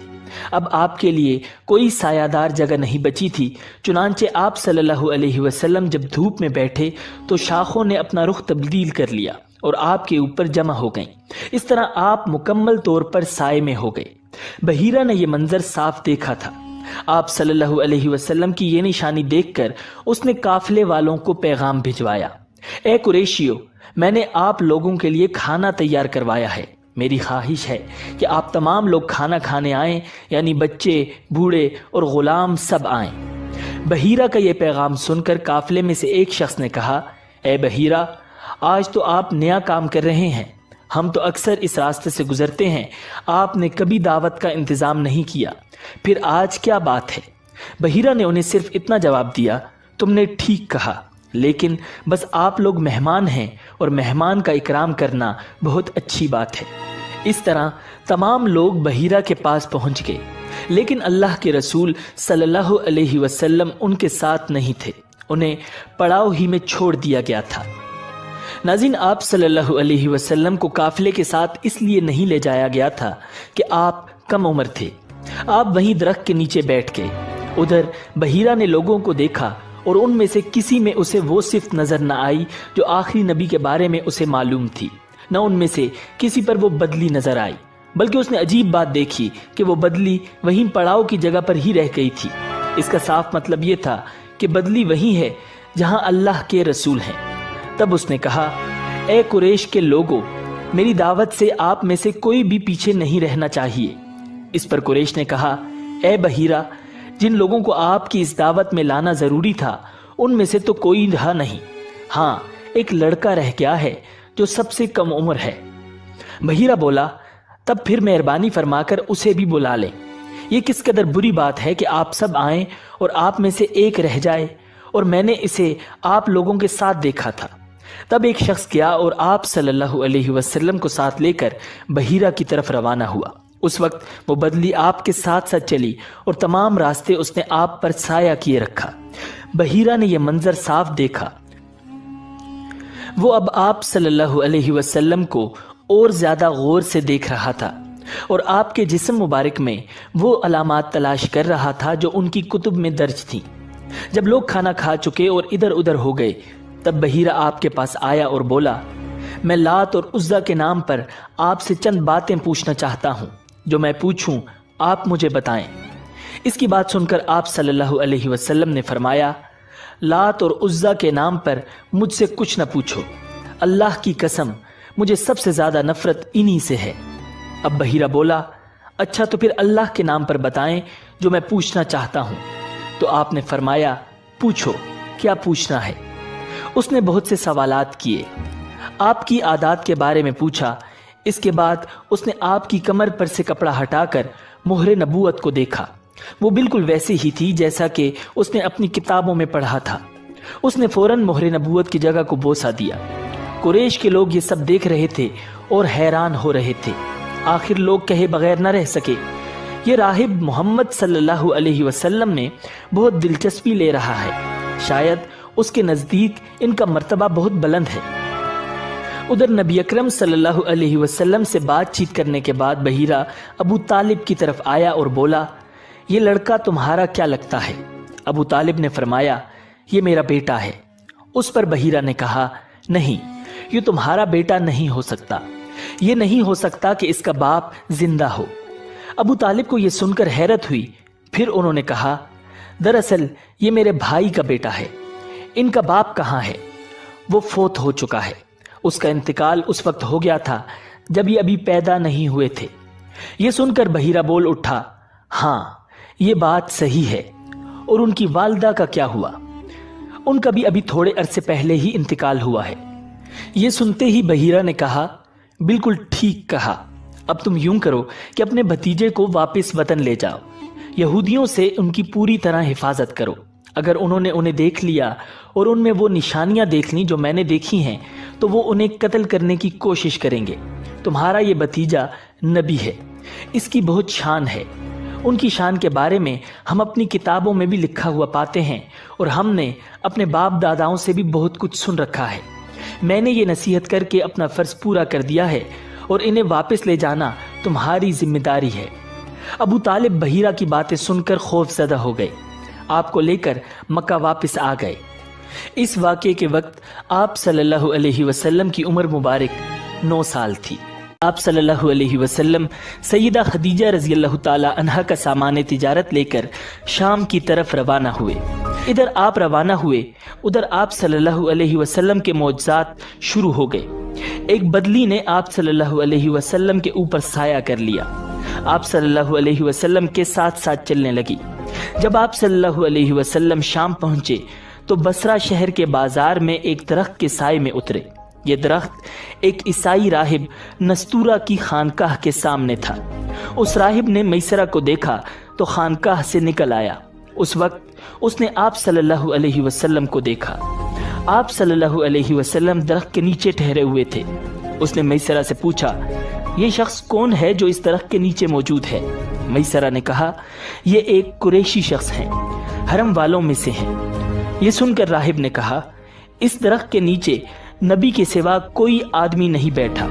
Speaker 2: اب آپ کے لیے کوئی سایہ دار جگہ نہیں بچی تھی، چنانچہ آپ صلی اللہ علیہ وسلم جب دھوپ میں بیٹھے تو شاخوں نے اپنا رخ تبدیل کر لیا اور آپ کے اوپر جمع ہو گئیں۔ اس طرح آپ مکمل طور پر سائے میں ہو گئے۔ بحیرہ نے یہ منظر صاف دیکھا تھا۔ آپ صلی اللہ علیہ وسلم کی یہ نشانی دیکھ کر اس نے قافلے والوں کو پیغام بھجوایا، اے قریشیو، میں نے آپ لوگوں کے لیے کھانا تیار کروایا ہے۔ میری خواہش ہے کہ آپ تمام لوگ کھانا کھانے آئیں، یعنی بچے، بوڑھے اور غلام سب آئیں۔ بحیرہ کا یہ پیغام سن کر قافلے میں سے ایک شخص نے کہا، اے بحیرہ، آج تو آپ نیا کام کر رہے ہیں۔ ہم تو اکثر اس راستے سے گزرتے ہیں، آپ نے کبھی دعوت کا انتظام نہیں کیا، پھر آج کیا بات ہے؟ بحیرہ نے انہیں صرف اتنا جواب دیا، تم نے ٹھیک کہا، لیکن بس آپ لوگ مہمان ہیں اور مہمان کا اکرام کرنا بہت اچھی بات ہے۔ اس طرح تمام لوگ بحیرہ کے پاس پہنچ گئے، لیکن اللہ کے رسول صلی اللہ علیہ وسلم ان کے ساتھ نہیں تھے، انہیں پڑاؤ ہی میں چھوڑ دیا گیا تھا۔ ناظرین، آپ صلی اللہ علیہ وسلم کو قافلے کے ساتھ اس لیے نہیں لے جایا گیا تھا کہ آپ کم عمر تھے۔ آپ وہیں درخت کے نیچے بیٹھ گئے۔ ادھر بحیرہ نے لوگوں کو دیکھا اور ان میں سے کسی میں اسے وہ صفت نظر نہ آئی جو آخری نبی کے بارے میں اسے معلوم تھی، نہ ان میں سے کسی پر وہ بدلی نظر آئی، بلکہ اس نے عجیب بات دیکھی کہ وہ بدلی وہیں پڑاؤ کی جگہ پر ہی رہ گئی تھی۔ اس کا صاف مطلب یہ تھا کہ بدلی وہی ہے جہاں اللہ کے رسول ہیں۔ تب اس نے کہا، اے قریش کے لوگوں، میری دعوت سے آپ میں سے کوئی بھی پیچھے نہیں رہنا چاہیے۔ اس پر قریش نے کہا، اے بحیرہ، جن لوگوں کو آپ کی اس دعوت میں لانا ضروری تھا ان میں سے تو کوئی رہا نہیں، ہاں ایک لڑکا رہ گیا ہے جو سب سے کم عمر ہے۔ بحیرہ بولا، تب پھر مہربانی فرما کر اسے بھی بلا لیں۔ یہ کس قدر بری بات ہے کہ آپ سب آئیں اور آپ میں سے ایک رہ جائے، اور میں نے اسے آپ لوگوں کے ساتھ دیکھا تھا۔ تب ایک شخص گیا اور آپ صلی اللہ علیہ وسلم کو ساتھ لے کر بحیرہ کی طرف روانہ ہوا۔ اس وقت وہ بدلی آپ کے ساتھ ساتھ چلی اور تمام راستے اس نے آپ پر سایہ کیے رکھا۔ بحیرہ نے یہ منظر صاف دیکھا۔ وہ اب آپ صلی اللہ علیہ وسلم کو اور زیادہ غور سے دیکھ رہا تھا اور آپ کے جسم مبارک میں وہ علامات تلاش کر رہا تھا جو ان کی کتب میں درج تھیں۔ جب لوگ کھانا کھا چکے اور ادھر ادھر ہو گئے، تب بحیرہ آپ کے پاس آیا اور بولا، میں لات اور عزا کے نام پر آپ سے چند باتیں پوچھنا چاہتا ہوں، جو میں پوچھوں آپ مجھے بتائیں۔ اس کی بات سن کر آپ صلی اللہ علیہ وسلم نے فرمایا، لات اور عزا کے نام پر مجھ سے کچھ نہ پوچھو، اللہ کی قسم مجھے سب سے زیادہ نفرت انہی سے ہے۔ اب بحیرہ بولا، اچھا تو پھر اللہ کے نام پر بتائیں جو میں پوچھنا چاہتا ہوں۔ تو آپ نے فرمایا، پوچھو، کیا پوچھنا ہے؟ اس نے بہت سے سوالات کیے، آپ کی عادات کے بارے میں پوچھا۔ اس کے بعد اس نے آپ کی کمر پر سے کپڑا ہٹا کر مہر نبوت کو دیکھا، وہ بالکل ویسے ہی تھی جیسا کہ اس نے اپنی کتابوں میں پڑھا تھا۔ اس نے فوراً مہر نبوت کی جگہ کو بوسہ دیا۔ قریش کے لوگ یہ سب دیکھ رہے تھے اور حیران ہو رہے تھے۔ آخر لوگ کہے بغیر نہ رہ سکے، یہ راہب محمد صلی اللہ علیہ وسلم میں بہت دلچسپی لے رہا ہے، شاید اس کے نزدیک ان کا مرتبہ بہت بلند ہے۔ ادھر نبی اکرم صلی اللہ علیہ وسلم سے بات چیت کرنے کے بعد بحیرہ ابو طالب کی طرف آیا اور بولا، یہ لڑکا تمہارا کیا لگتا ہے؟ ابو طالب نے فرمایا، یہ میرا بیٹا ہے۔ اس پر بحیرہ نے کہا، نہیں، یہ تمہارا بیٹا نہیں ہو سکتا، یہ نہیں ہو سکتا کہ اس کا باپ زندہ ہو۔ ابو طالب کو یہ سن کر حیرت ہوئی۔ پھر انہوں نے کہا، دراصل یہ میرے بھائی کا بیٹا ہے، ان کا باپ کہاں ہے؟ وہ فوت ہو چکا ہے، اس کا انتقال اس وقت ہو گیا تھا جب یہ ابھی پیدا نہیں ہوئے تھے۔ یہ سن کر بحیرہ بول اٹھا، ہاں یہ بات صحیح ہے، اور ان کی والدہ کا کیا ہوا؟ ان کا بھی ابھی تھوڑے عرصے پہلے ہی انتقال ہوا ہے۔ یہ سنتے ہی بحیرہ نے کہا، بالکل ٹھیک کہا، اب تم یوں کرو کہ اپنے بھتیجے کو واپس وطن لے جاؤ، یہودیوں سے ان کی پوری طرح حفاظت کرو۔ اگر انہوں نے انہیں دیکھ لیا اور ان میں وہ نشانیاں دیکھ لیں جو میں نے دیکھی ہیں تو وہ انہیں قتل کرنے کی کوشش کریں گے۔ تمہارا یہ بھتیجا نبی ہے، اس کی بہت شان ہے، ان کی شان کے بارے میں ہم اپنی کتابوں میں بھی لکھا ہوا پاتے ہیں، اور ہم نے اپنے باپ داداؤں سے بھی بہت کچھ سن رکھا ہے۔ میں نے یہ نصیحت کر کے اپنا فرض پورا کر دیا ہے، اور انہیں واپس لے جانا تمہاری ذمہ داری ہے۔ ابو طالب بحیرہ کی باتیں سن کر خوف زدہ ہو گئے، آپ کو لے کر مکہ واپس آ گئے۔ اس واقعے کے وقت آپ صلی اللہ علیہ وسلم کی عمر مبارک 9 سال تھی۔ آپ صلی اللہ علیہ وسلم سیدہ خدیجہ رضی اللہ تعالی عنہا کا سامان تجارت لے کر شام کی طرف روانہ ہوئے۔ ادھر آپ روانہ ہوئے، ادھر آپ صلی اللہ علیہ وسلم کے معجزات شروع ہو گئے۔ ایک بدلی نے آپ صلی اللہ علیہ وسلم کے اوپر سایہ کر لیا، آپ صلی اللہ علیہ وسلم کے ساتھ ساتھ چلنے لگی۔ جب آپ صلی اللہ علیہ وسلم شام پہنچے تو بصرہ شہر کے بازار میں ایک درخت کے سائے میں اترے۔ یہ درخت ایک عیسائی راہب نستورہ کی خانقاہ کے سامنے تھا۔ اس راہب نے میسرہ کو دیکھا تو خانقاہ سے نکل آیا۔ اس وقت اس نے آپ صلی اللہ علیہ وسلم کو دیکھا۔ آپ صلی اللہ علیہ وسلم درخت کے نیچے ٹھہرے ہوئے تھے۔ اس نے میسرہ سے پوچھا، یہ شخص کون ہے جو اس درخت کے نیچے موجود ہے؟ میسرہ نے کہا یہ ایک قریشی شخص ہیں، حرم والوں میں سے ہیں۔ یہ سن کر راہب نے کہا اس درخت کے نیچے نبی کے سوا کوئی آدمی نہیں بیٹھا۔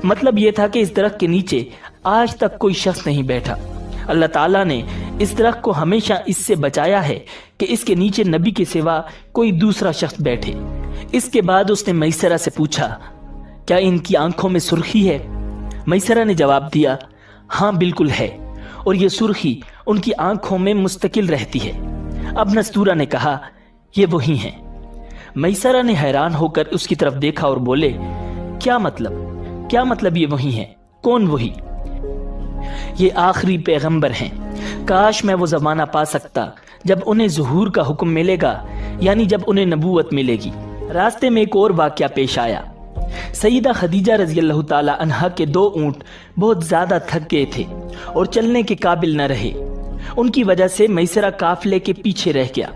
Speaker 2: مطلب یہ تھا کہ اس درخت کے نیچے آج تک کوئی شخص نہیں بیٹھا۔ اللہ تعالیٰ نے اس درخت کو ہمیشہ اس سے بچایا ہے کہ اس کے نیچے نبی کے سوا کوئی دوسرا شخص بیٹھے۔ اس کے بعد اس نے میسرہ سے پوچھا کیا ان کی آنکھوں میں سرخی ہے؟ میسرہ نے جواب دیا ہاں بالکل ہے، اور یہ سرخی ان کی آنکھوں میں مستقل رہتی ہے۔ اب نستورہ نے کہا یہ وہی ہیں۔ میسرہ نے حیران ہو کر اس کی طرف دیکھا اور بولے کیا مطلب یہ وہی ہیں؟ کون وہی؟ یہ آخری پیغمبر ہیں، کاش میں وہ زمانہ پا سکتا جب انہیں ظہور کا حکم ملے گا، یعنی جب انہیں نبوت ملے گی۔ راستے میں ایک اور واقعہ پیش آیا۔ سیدہ خدیجہ رضی اللہ تعالی عنہا کے 2 اونٹ بہت زیادہ تھک گئے تھے اور چلنے کے قابل نہ رہے۔ ان کی وجہ سے میسرہ قافلے کے پیچھے رہ گیا۔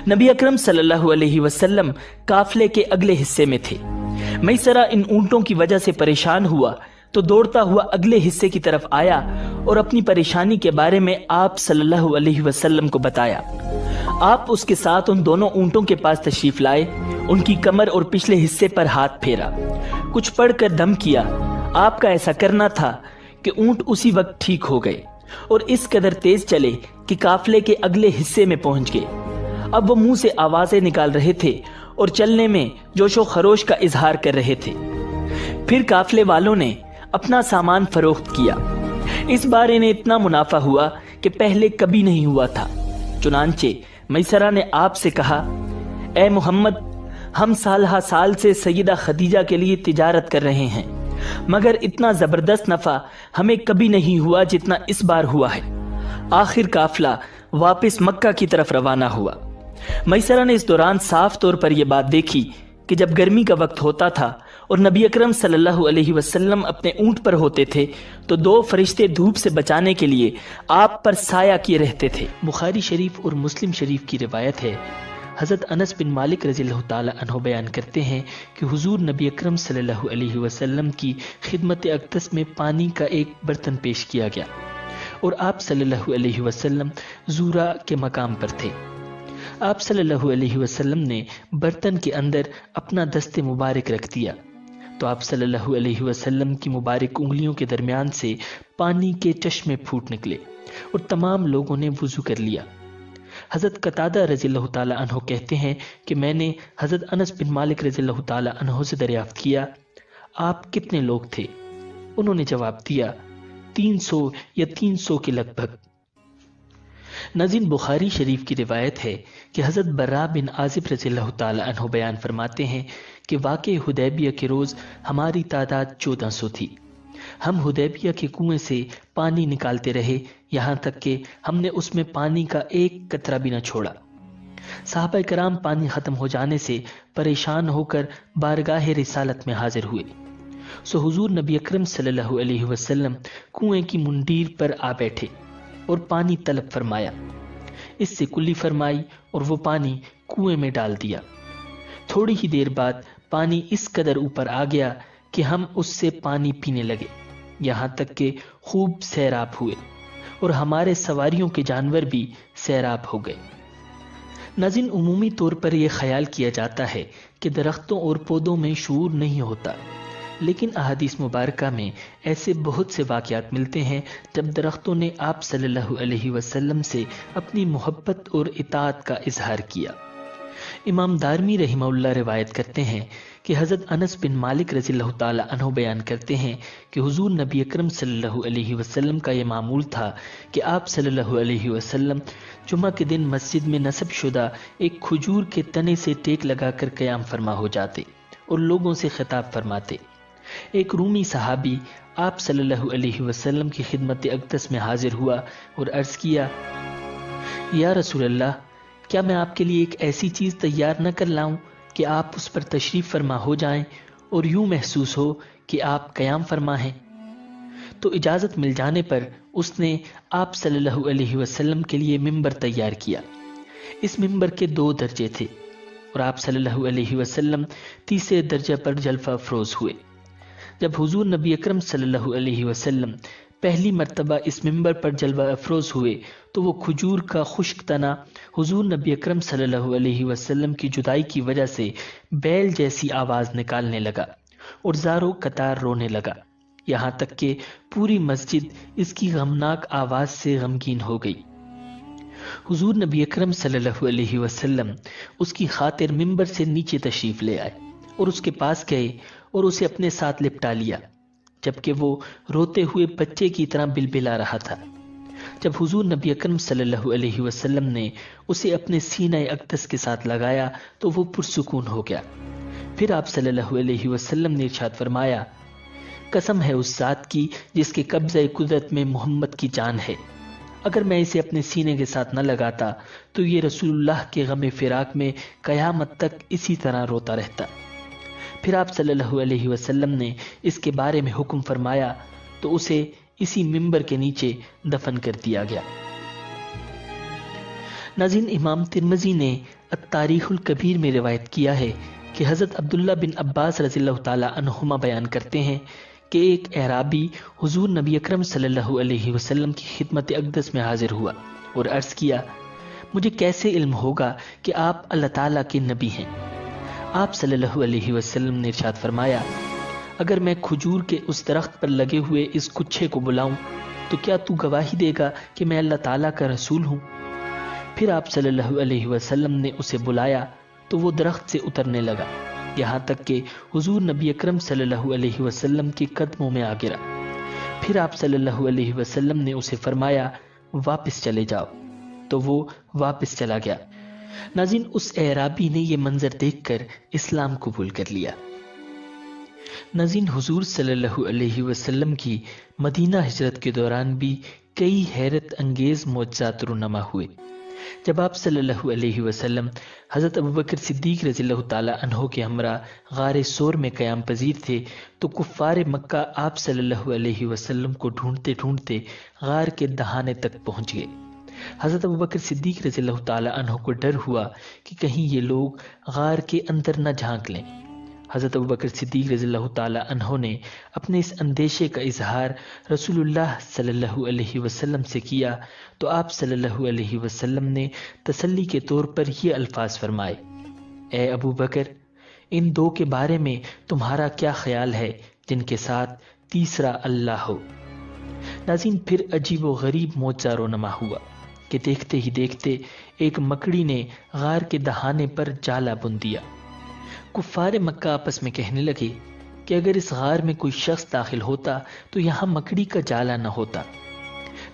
Speaker 2: نبی اکرم صلی اللہ علیہ وسلم قافلے کے اگلے حصے میں تھے۔ میسرہ ان اونٹوں کی وجہ سے پریشان ہوا تو دوڑتا ہوا اگلے حصے کی طرف آیا اور اپنی پریشانی کے بارے میں آپ صلی اللہ علیہ وسلم کو بتایا۔ آپ اس کے ساتھ ان دونوں اونٹوں کے پاس تشریف لائے، ان کی کمر اور پچھلے حصے پر ہاتھ پھیرا، کچھ پڑھ کر دم کیا۔ آپ کا ایسا کرنا تھا کہ اونٹ اسی وقت ٹھیک ہو گئے اور اس قدر تیز چلے کہ قافلے کے اگلے حصے میں پہنچ گئے۔ اب وہ منہ سے آوازیں نکال رہے تھے اور چلنے میں جوش و خروش کا اظہار کر رہے تھے۔ پھر قافلے والوں نے اپنا سامان فروخت کیا۔ اس بار انہیں اتنا منافع ہوا کہ پہلے کبھی نہیں ہوا تھا۔ چنانچہ میسرہ نے آپ سے کہا اے محمد، ہم سالہ سال سے سیدہ خدیجہ کے لیے تجارت کر رہے ہیں، مگر اتنا زبردست نفع ہمیں کبھی نہیں ہوا جتنا اس بار ہوا ہے۔ آخر قافلہ واپس مکہ کی طرف روانہ ہوا۔ میسرہ نے اس دوران صاف طور پر یہ بات دیکھی کہ جب گرمی کا وقت ہوتا تھا اور نبی اکرم صلی اللہ علیہ وسلم اپنے اونٹ پر ہوتے تھے تو 2 فرشتے دھوپ سے بچانے کے لیے آپ پر سایہ کیے رہتے تھے۔ بخاری شریف اور مسلم شریف کی روایت ہے، حضرت انس بن مالک رضی اللہ تعالی عنہ بیان کرتے ہیں کہ حضور نبی اکرم صلی اللہ علیہ وسلم کی خدمت اقدس میں پانی کا ایک برتن پیش کیا گیا اور آپ صلی اللہ علیہ وسلم زورا کے مقام پر تھے۔ آپ صلی اللہ علیہ وسلم نے برتن کے اندر اپنا دست مبارک رکھ دیا تو آپ صلی اللہ علیہ وسلم کی مبارک انگلیوں کے درمیان سے پانی کے چشمے پھوٹ نکلے اور تمام لوگوں نے وضو کر لیا۔ حضرت قتادہ رضی اللہ تعالی عنہ کہتے ہیں کہ میں نے حضرت انس بن مالک رضی اللہ تعالی عنہ سے دریافت کیا آپ کتنے لوگ تھے؟ انہوں نے جواب دیا 300 یا 300 کے لگ بھگ۔ ناظرین، بخاری شریف کی روایت ہے کہ حضرت برا بن عازب رضی اللہ تعالی عنہ بیان فرماتے ہیں کہ واقع حدیبیہ کے روز ہماری تعداد 1400 تھی۔ ہم حدیبیہ کے کنویں سے پانی نکالتے رہے یہاں تک کہ ہم نے اس میں پانی کا ایک قطرہ بھی نہ چھوڑا۔ صحابہ کرام پانی ختم ہو جانے سے پریشان ہو کر بارگاہ رسالت میں حاضر ہوئے، سو حضور نبی اکرم صلی اللہ علیہ وسلم کنویں کی منڈیر پر آ بیٹھے اور پانی طلب فرمایا۔ اس سے کلی فرمائی اور وہ پانی کنویں میں ڈال دیا۔ تھوڑی ہی دیر بعد پانی اس قدر اوپر آ گیا کہ ہم اس سے پانی پینے لگے، یہاں تک کہ خوب سیراب ہوئے اور ہمارے سواریوں کے جانور بھی سیراب ہو گئے۔ ناظرین، عمومی طور پر یہ خیال کیا جاتا ہے کہ درختوں اور پودوں میں شعور نہیں ہوتا، لیکن احادیث مبارکہ میں ایسے بہت سے واقعات ملتے ہیں جب درختوں نے آپ صلی اللہ علیہ وسلم سے اپنی محبت اور اطاعت کا اظہار کیا۔ امام دارمی رحمہ اللہ روایت کرتے ہیں کہ حضرت انس بن مالک رضی اللہ تعالی عنہ بیان کرتے ہیں کہ حضور نبی اکرم صلی اللہ علیہ وسلم کا یہ معمول تھا کہ آپ صلی اللہ علیہ وسلم جمعہ کے دن مسجد میں نصب شدہ ایک کھجور کے تنے سے ٹیک لگا کر قیام فرما ہو جاتے اور لوگوں سے خطاب فرماتے۔ ایک رومی صحابی آپ صلی اللہ علیہ وسلم کی خدمت اقدس میں حاضر ہوا اور عرض کیا، یا رسول اللہ، کیا میں آپ کے لیے ایک ایسی چیز تیار نہ کر لاؤں کہ آپ اس پر تشریف فرما ہو جائیں اور یوں محسوس ہو کہ آپ قیام فرما ہیں؟ تو اجازت مل جانے پر اس نے آپ صلی اللہ علیہ وسلم کے لیے ممبر تیار کیا۔ اس ممبر کے 2 درجے تھے اور آپ صلی اللہ علیہ وسلم تیسرے درجے پر جلوہ افروز ہوئے۔ جب حضور نبی اکرم صلی اللہ علیہ وسلم پہلی مرتبہ اس منبر پر جلوہ افروز ہوئے تو وہ کھجور کا خشک تنا حضور نبی اکرم صلی اللہ علیہ وسلم کی جدائی کی وجہ سے بیل جیسی آواز نکالنے لگا اور زاروں قطار رونے لگا، یہاں تک کہ پوری مسجد اس کی غمناک آواز سے غمگین ہو گئی۔ حضور نبی اکرم صلی اللہ علیہ وسلم اس کی خاطر منبر سے نیچے تشریف لے آئے اور اس کے پاس گئے اور اسے اپنے ساتھ لپٹا لیا، جبکہ وہ روتے ہوئے بچے کی طرح بلبلا رہا تھا۔ جب حضور نبی اکرم صلی اللہ علیہ وسلم نے اسے اپنے سینہ اقدس کے ساتھ لگایا تو وہ پرسکون ہو گیا۔ پھر آپ صلی اللہ علیہ وسلم نے ارشاد فرمایا، قسم ہے اس ذات کی جس کے قبضہ قدرت میں محمد کی جان ہے، اگر میں اسے اپنے سینے کے ساتھ نہ لگاتا تو یہ رسول اللہ کے غم فراق میں قیامت تک اسی طرح روتا رہتا۔ پھر آپ صلی اللہ علیہ وسلم نے اس کے بارے میں حکم فرمایا تو اسے اسی منبر کے نیچے دفن کر دیا گیا۔ ناظرین، امام ترمذی نے التاریخ الکبیر میں روایت کیا ہے کہ حضرت عبداللہ بن عباس رضی اللہ تعالی عنہما بیان کرتے ہیں کہ ایک اعرابی حضور نبی اکرم صلی اللہ علیہ وسلم کی خدمت اقدس میں حاضر ہوا اور عرض کیا، مجھے کیسے علم ہوگا کہ آپ اللہ تعالیٰ کے نبی ہیں؟ آپ صلی اللہ علیہ وسلم نے ارشاد فرمایا، اگر میں کھجور کے اس درخت پر لگے ہوئے اس گچھے کو بلاؤں تو کیا تو گواہی دے گا کہ میں اللہ تعالیٰ کا رسول ہوں؟ پھر آپ صلی اللہ علیہ وسلم نے اسے بلایا تو وہ درخت سے اترنے لگا، یہاں تک کہ حضور نبی اکرم صلی اللہ علیہ وسلم کے قدموں میں آ گرا۔ پھر آپ صلی اللہ علیہ وسلم نے اسے فرمایا، واپس چلے جاؤ، تو وہ واپس چلا گیا۔ ناظرین، اس اعرابی نے یہ منظر دیکھ کر اسلام قبول کر لیا۔ ناظرین، حضور صلی اللہ علیہ وسلم کی مدینہ ہجرت کے دوران بھی کئی حیرت انگیز معجزات رونما ہوئے۔ جب آپ صلی اللہ علیہ وسلم حضرت ابوبکر صدیق رضی اللہ تعالی عنہ کے ہمراہ غار سور میں قیام پذیر تھے تو کفار مکہ آپ صلی اللہ علیہ وسلم کو ڈھونڈتے ڈھونڈتے غار کے دہانے تک پہنچ گئے۔ حضرت ابوبکر صدیق رضی اللہ تعالی عنہ کو ڈر ہوا کہ کہیں یہ لوگ غار کے اندر نہ جھانک لیں۔ حضرت ابوبکر صدیق رضی اللہ تعالی عنہ نے اپنے اس اندیشے کا اظہار رسول اللہ صلی اللہ علیہ وسلم سے کیا تو آپ صلی اللہ علیہ وسلم نے تسلی کے طور پر یہ الفاظ فرمائے، اے ابو بکر، ان دو کے بارے میں تمہارا کیا خیال ہے جن کے ساتھ تیسرا اللہ ہو؟ ناظرین، پھر عجیب و غریب معجزہ رونما ہوا کہ دیکھتے ہی دیکھتے ایک مکڑی نے غار کے دہانے پر جالا بن دیا۔ کفار مکہ آپس میں کہنے لگے کہ اگر اس غار میں کوئی شخص داخل ہوتا تو یہاں مکڑی کا جالا نہ ہوتا۔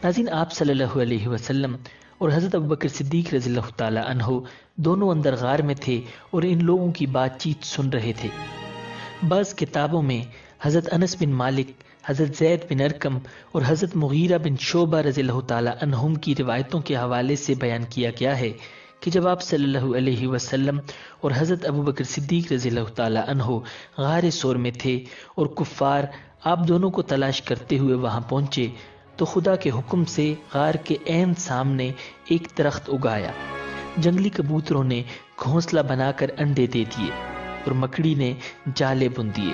Speaker 2: ناظرین، آپ صلی اللہ علیہ وسلم اور حضرت ابوبکر صدیق رضی اللہ تعالی عنہ دونوں اندر غار میں تھے اور ان لوگوں کی بات چیت سن رہے تھے۔ بعض کتابوں میں حضرت انس بن مالک، حضرت زید بن ارقم اور حضرت مغیرہ بن شعبہ رضی اللہ تعالی عنہم کی روایتوں کے حوالے سے بیان کیا گیا ہے کہ جب آپ صلی اللہ علیہ وسلم اور حضرت ابوبکر صدیق رضی اللہ تعالی عنہ غار سور میں تھے اور کفار آپ دونوں کو تلاش کرتے ہوئے وہاں پہنچے تو خدا کے حکم سے غار کے عین سامنے ایک درخت اگایا۔ جنگلی کبوتروں نے گھونسلہ بنا کر انڈے دے دیے اور مکڑی نے جالے بن دیے۔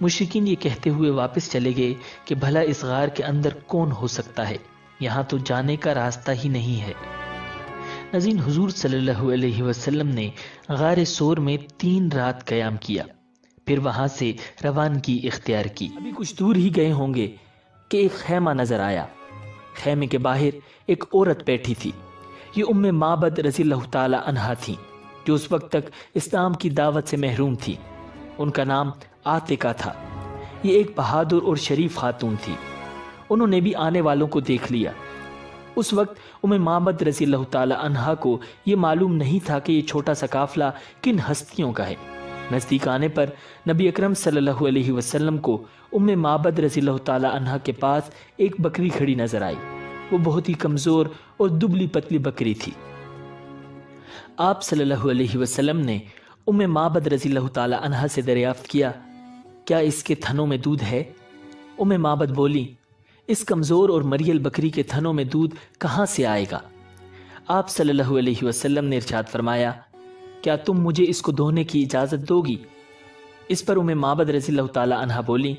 Speaker 2: مشرکین یہ کہتے ہوئے واپس چلے گئے کہ بھلا اس غار کے اندر کون ہو سکتا ہے، یہاں تو جانے کا راستہ ہی نہیں ہے۔ ناظرین، حضور صلی اللہ علیہ وسلم نے غار سور میں 3 رات قیام کیا، پھر وہاں سے روانگی اختیار کی۔ ابھی کچھ دور ہی گئے ہوں گے کہ ایک خیمہ نظر آیا۔ خیمے کے باہر ایک عورت بیٹھی تھی، یہ ام معبد رضی اللہ تعالی عنہا تھی، جو اس وقت تک اسلام کی دعوت سے محروم تھی۔ ان کا نام عاتقہ تھا۔ یہ ایک بہادر اور شریف خاتون تھی۔ انہوں نے بھی آنے والوں کو دیکھ لیا۔ اس وقت ام معبد رضی اللہ تعالی عنہا کو یہ معلوم نہیں تھا کہ یہ چھوٹا سا قافلہ کن ہستیوں کا ہے۔ نزدیک آنے پر نبی اکرم صلی اللہ علیہ وسلم کو ام معبد رضی اللہ تعالی عنہا کے پاس ایک بکری کھڑی نظر آئی۔ وہ بہت ہی کمزور اور دبلی پتلی بکری تھی۔ آپ صلی اللہ علیہ وسلم نے ام معبد رضی اللہ تعالی عنہا سے دریافت کیا، کیا اس کے تھنوں میں دودھ ہے؟ ام معبد بولی، اس کمزور اور مریل بکری کے تھنوں میں دودھ کہاں سے آئے گا؟ آپ صلی اللہ علیہ وسلم نے ارشاد فرمایا، کیا تم مجھے اس کو دھونے کی اجازت دو گی؟ اس پر معبد رضی اللہ تعالی عنہ بولی،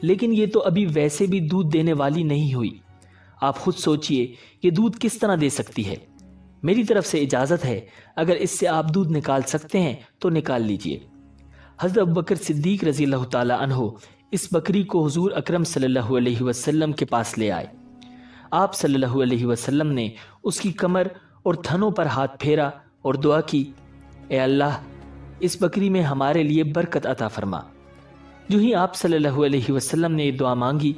Speaker 2: لیکن یہ تو ابھی ویسے بھی دودھ دینے والی نہیں ہوئی، آپ خود سوچئے یہ دودھ کس طرح دے سکتی ہے؟ میری طرف سے اجازت ہے، اگر اس سے آپ دودھ نکال سکتے ہیں تو نکال لیجئے۔ حضرت ابوبکر صدیق رضی اللہ تعالی عنہ اس بکری کو حضور اکرم صلی اللہ علیہ وسلم کے پاس لے آئے۔ آپ صلی اللہ علیہ وسلم نے اس کی کمر اور تھنوں پر ہاتھ پھیرا اور دعا کی، اے اللہ اس بکری میں ہمارے لیے برکت عطا فرما۔ جو ہی آپ صلی اللہ علیہ وسلم نے یہ دعا مانگی،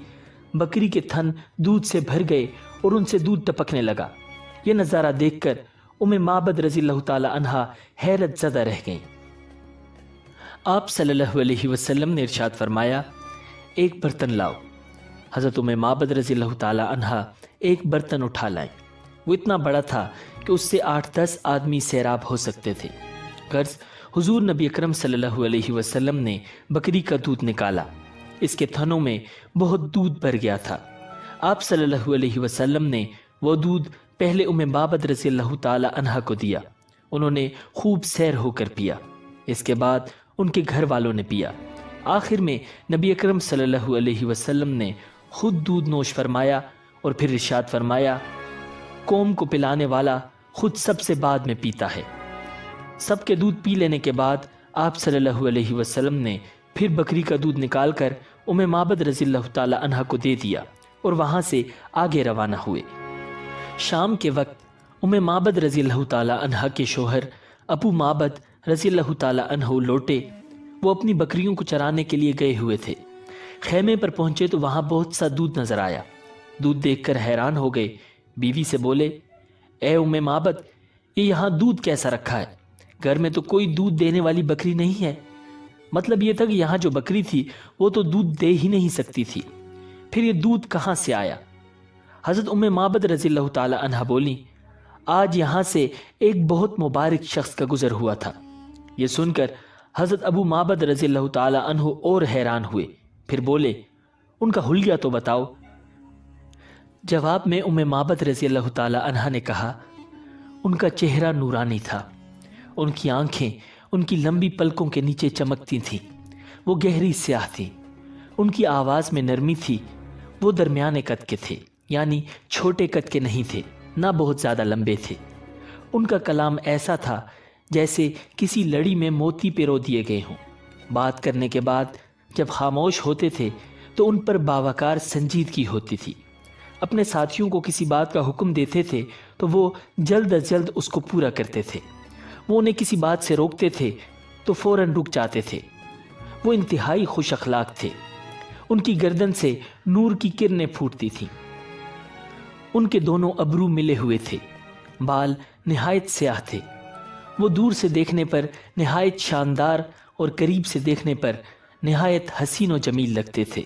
Speaker 2: بکری کے تھن دودھ سے بھر گئے اور ان سے دودھ ٹپکنے لگا۔ یہ نظارہ دیکھ کر معبد رضی اللہ تعالی عنہا حیرت زدہ رہ گئیں۔ آپ صلی اللہ علیہ وسلم نے ارشاد فرمایا، ایک برتن لاؤ۔ حضرت معبد رضی اللہ تعالی عنہا ایک برتن اٹھا لائیں۔ وہ اتنا بڑا تھا کہ اس سے 8-10 آدمی سیراب ہو سکتے تھے۔ غرض حضور نبی اکرم صلی اللہ علیہ وسلم نے بکری کا دودھ نکالا، اس کے تھنوں میں بہت دودھ بھر گیا تھا۔ آپ صلی اللہ علیہ وسلم نے وہ دودھ پہلے معبد رضی اللہ تعالی عنہ کو دیا، انہوں نے خوب سیر ہو کر پیا، اس کے بعد ان کے گھر والوں نے پیا۔ آخر میں نبی اکرم صلی اللہ علیہ وسلم نے خود دودھ نوش فرمایا اور پھر ارشاد فرمایا، قوم کو پلانے والا خود سب سے بعد میں پیتا ہے۔ سب کے دودھ پی لینے کے بعد آپ صلی اللہ علیہ وسلم نے پھر بکری کا دودھ نکال کر معبد رضی اللہ تعالی عنہ کو دے دیا اور وہاں سے آگے روانہ ہوئے۔ شام کے وقت معبد رضی اللہ تعالی عنہ کے شوہر ابو معبد رضی اللہ تعالی عنہ لوٹے۔ وہ اپنی بکریوں کو چرانے کے لیے گئے ہوئے تھے۔ خیمے پر پہنچے تو وہاں بہت سا دودھ نظر آیا۔ دودھ دیکھ کر حیران ہو گئے، بیوی سے بولے، اے معبد، یہ یہاں دودھ کیسا رکھا ہے؟ گھر میں تو کوئی دودھ دینے والی بکری نہیں ہے۔ مطلب یہ تھا کہ یہاں جو بکری تھی وہ تو دودھ دے ہی نہیں سکتی تھی، پھر یہ دودھ کہاں سے آیا؟ حضرت معبد رضی اللہ تعالی عنہ بولی، آج یہاں سے ایک بہت مبارک شخص کا گزر ہوا تھا۔ یہ سن کر حضرت ابو معبد رضی اللہ تعالی عنہ اور حیران ہوئے، پھر بولے، ان کا حلیہ تو بتاؤ۔ جواب میں معبد رضی اللہ تعالی عنہ نے کہا، ان کا چہرہ نورانی تھا، ان کی آنکھیں ان کی لمبی پلکوں کے نیچے چمکتی تھیں، وہ گہری سیاہ تھیں، ان کی آواز میں نرمی تھی، وہ درمیانے قد کے تھے، یعنی چھوٹے قد کے نہیں تھے، نہ بہت زیادہ لمبے تھے۔ ان کا کلام ایسا تھا جیسے کسی لڑی میں موتی پیرو دیے گئے ہوں۔ بات کرنے کے بعد جب خاموش ہوتے تھے تو ان پر باوقار سنجیدگی ہوتی تھی۔ اپنے ساتھیوں کو کسی بات کا حکم دیتے تھے تو وہ جلد از جلد اس کو پورا کرتے تھے۔ وہ انہیں کسی بات سے روکتے تھے تو فوراً رک جاتے تھے۔ وہ انتہائی خوش اخلاق تھے۔ ان کی گردن سے نور کی کرنیں پھوٹتی تھیں۔ ان کے دونوں ابرو ملے ہوئے تھے، بال نہایت سیاہ تھے۔ وہ دور سے دیکھنے پر نہایت شاندار اور قریب سے دیکھنے پر نہایت حسین و جمیل لگتے تھے۔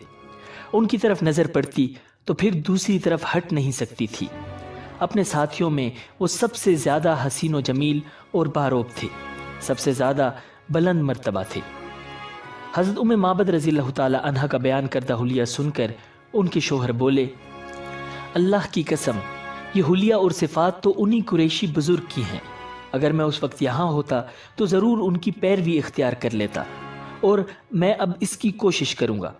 Speaker 2: ان کی طرف نظر پڑتی تو پھر دوسری طرف ہٹ نہیں سکتی تھی۔ اپنے ساتھیوں میں وہ سب سے زیادہ حسین و جمیل اور باروب تھے، سب سے زیادہ بلند مرتبہ تھے۔ حضرت معبد رضی اللہ تعالی عنہ کا بیان کردہ حلیہ سن کر ان کے شوہر بولے، اللہ کی قسم، یہ حلیہ اور صفات تو انہی قریشی بزرگ کی ہیں۔ اگر میں اس وقت یہاں ہوتا تو ضرور ان کی پیروی اختیار کر لیتا، اور میں اب اس کی کوشش کروں گا۔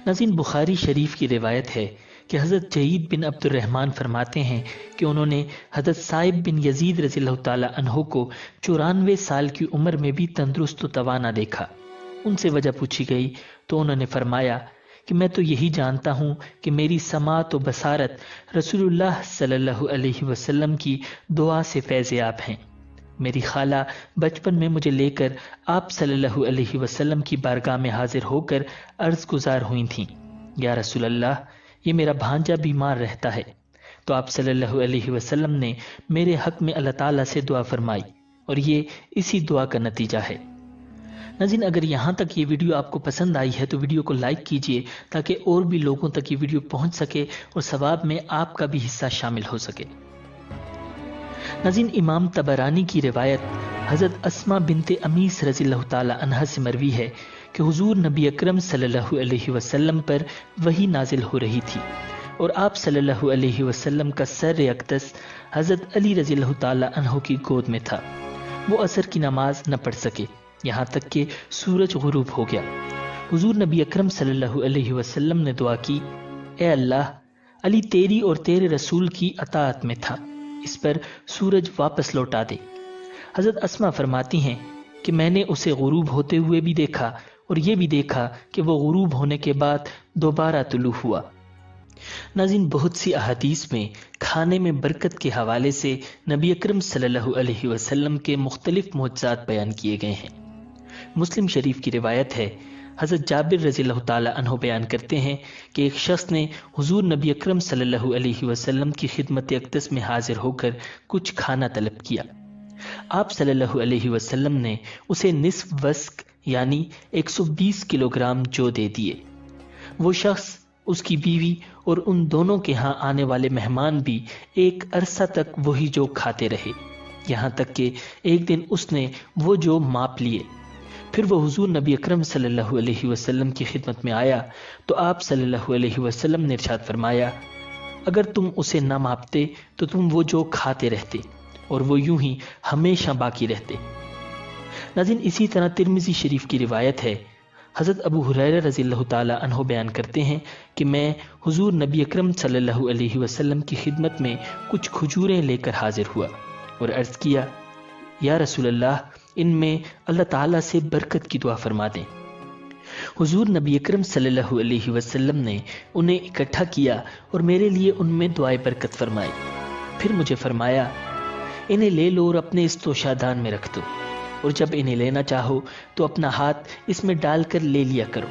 Speaker 2: ناظرین، بخاری شریف کی روایت ہے کہ حضرت جعید بن عبد الرحمن فرماتے ہیں کہ انہوں نے حضرت صائب بن یزید رضی اللہ تعالی عنہ کو 94 سال کی عمر میں بھی تندرست و توانا دیکھا۔ ان سے وجہ پوچھی گئی تو انہوں نے فرمایا کہ میں تو یہی جانتا ہوں کہ میری سماعت و بصارت رسول اللہ صلی اللہ علیہ وسلم کی دعا سے فیض یاب ہیں۔ میری خالہ بچپن میں مجھے لے کر آپ صلی اللہ علیہ وسلم کی بارگاہ میں حاضر ہو کر عرض گزار ہوئی تھیں، یا رسول اللہ، یہ میرا بھانجا بیمار رہتا ہے۔ تو آپ صلی اللہ علیہ وسلم نے میرے حق میں اللہ تعالیٰ سے دعا فرمائی، اور یہ اسی دعا کا نتیجہ ہے۔ ناظرین، اگر یہاں تک یہ ویڈیو آپ کو پسند آئی ہے تو ویڈیو کو لائک کیجئے تاکہ اور بھی لوگوں تک یہ ویڈیو پہنچ سکے اور ثواب میں آپ کا بھی حصہ شامل ہو سکے۔ ناظرین، امام طبرانی کی روایت حضرت اسما بنت امیس رضی اللہ تعالی عنہ سے مروی ہے کہ حضور نبی اکرم صلی اللہ علیہ وسلم پر وحی نازل ہو رہی تھی، اور آپ صلی اللہ علیہ وسلم کا سر اقدس حضرت علی رضی اللہ تعالی عنہ کی گود میں تھا۔ وہ عصر کی نماز نہ پڑھ سکے، یہاں تک کہ سورج غروب ہو گیا۔ حضور نبی اکرم صلی اللہ علیہ وسلم نے دعا کی، اے اللہ، علی تیری اور تیرے رسول کی اطاعت میں تھا، اس پر سورج واپس لوٹا دے۔ حضرت اسما فرماتی ہیں کہ میں نے اسے غروب ہوتے ہوئے بھی دیکھا اور یہ بھی دیکھا کہ وہ غروب ہونے کے بعد دوبارہ طلوع ہوا۔ ناظرین، بہت سی احادیث میں کھانے میں برکت کے حوالے سے نبی اکرم صلی اللہ علیہ وسلم کے مختلف معجزات بیان کیے گئے ہیں۔ مسلم شریف کی روایت ہے، حضرت جابر رضی اللہ تعالی عنہ بیان کرتے ہیں کہ ایک شخص نے حضور نبی اکرم صلی اللہ علیہ وسلم کی خدمت اقدس میں حاضر ہو کر کچھ کھانا طلب کیا۔ آپ صلی اللہ علیہ وسلم نے اسے نصف وسق یعنی 120 کلوگرام جو دے دیے۔ وہ شخص، اس کی بیوی اور ان دونوں کے ہاں آنے والے مہمان بھی ایک عرصہ تک وہی جو کھاتے رہے، یہاں تک کہ ایک دن اس نے وہ جو ماپ لیے۔ پھر وہ حضور نبی اکرم صلی اللہ علیہ وسلم کی خدمت میں آیا تو آپ صلی اللہ علیہ وسلم نے ارشاد فرمایا، اگر تم اسے نہ ماپتے تو تم وہ جو کھاتے رہتے اور وہ یوں ہی ہمیشہ باقی رہتے۔ ناظرین، اسی طرح ترمذی شریف کی روایت ہے، حضرت ابو ہریرہ رضی اللہ تعالی عنہ بیان کرتے ہیں کہ میں حضور نبی اکرم صلی اللہ علیہ وسلم کی خدمت میں کچھ کھجوریں لے کر حاضر ہوا اور عرض کیا، یا رسول اللہ، ان میں اللہ تعالیٰ سے برکت کی دعا فرما دیں۔ حضور نبی اکرم صلی اللہ علیہ وسلم نے انہیں اکٹھا کیا اور میرے لیے ان میں دعائے برکت فرمائی۔ پھر مجھے فرمایا، انہیں لے لو اور اپنے اس توشادان میں رکھ دو، اور جب انہیں لینا چاہو تو اپنا ہاتھ اس میں ڈال کر لے لیا کرو،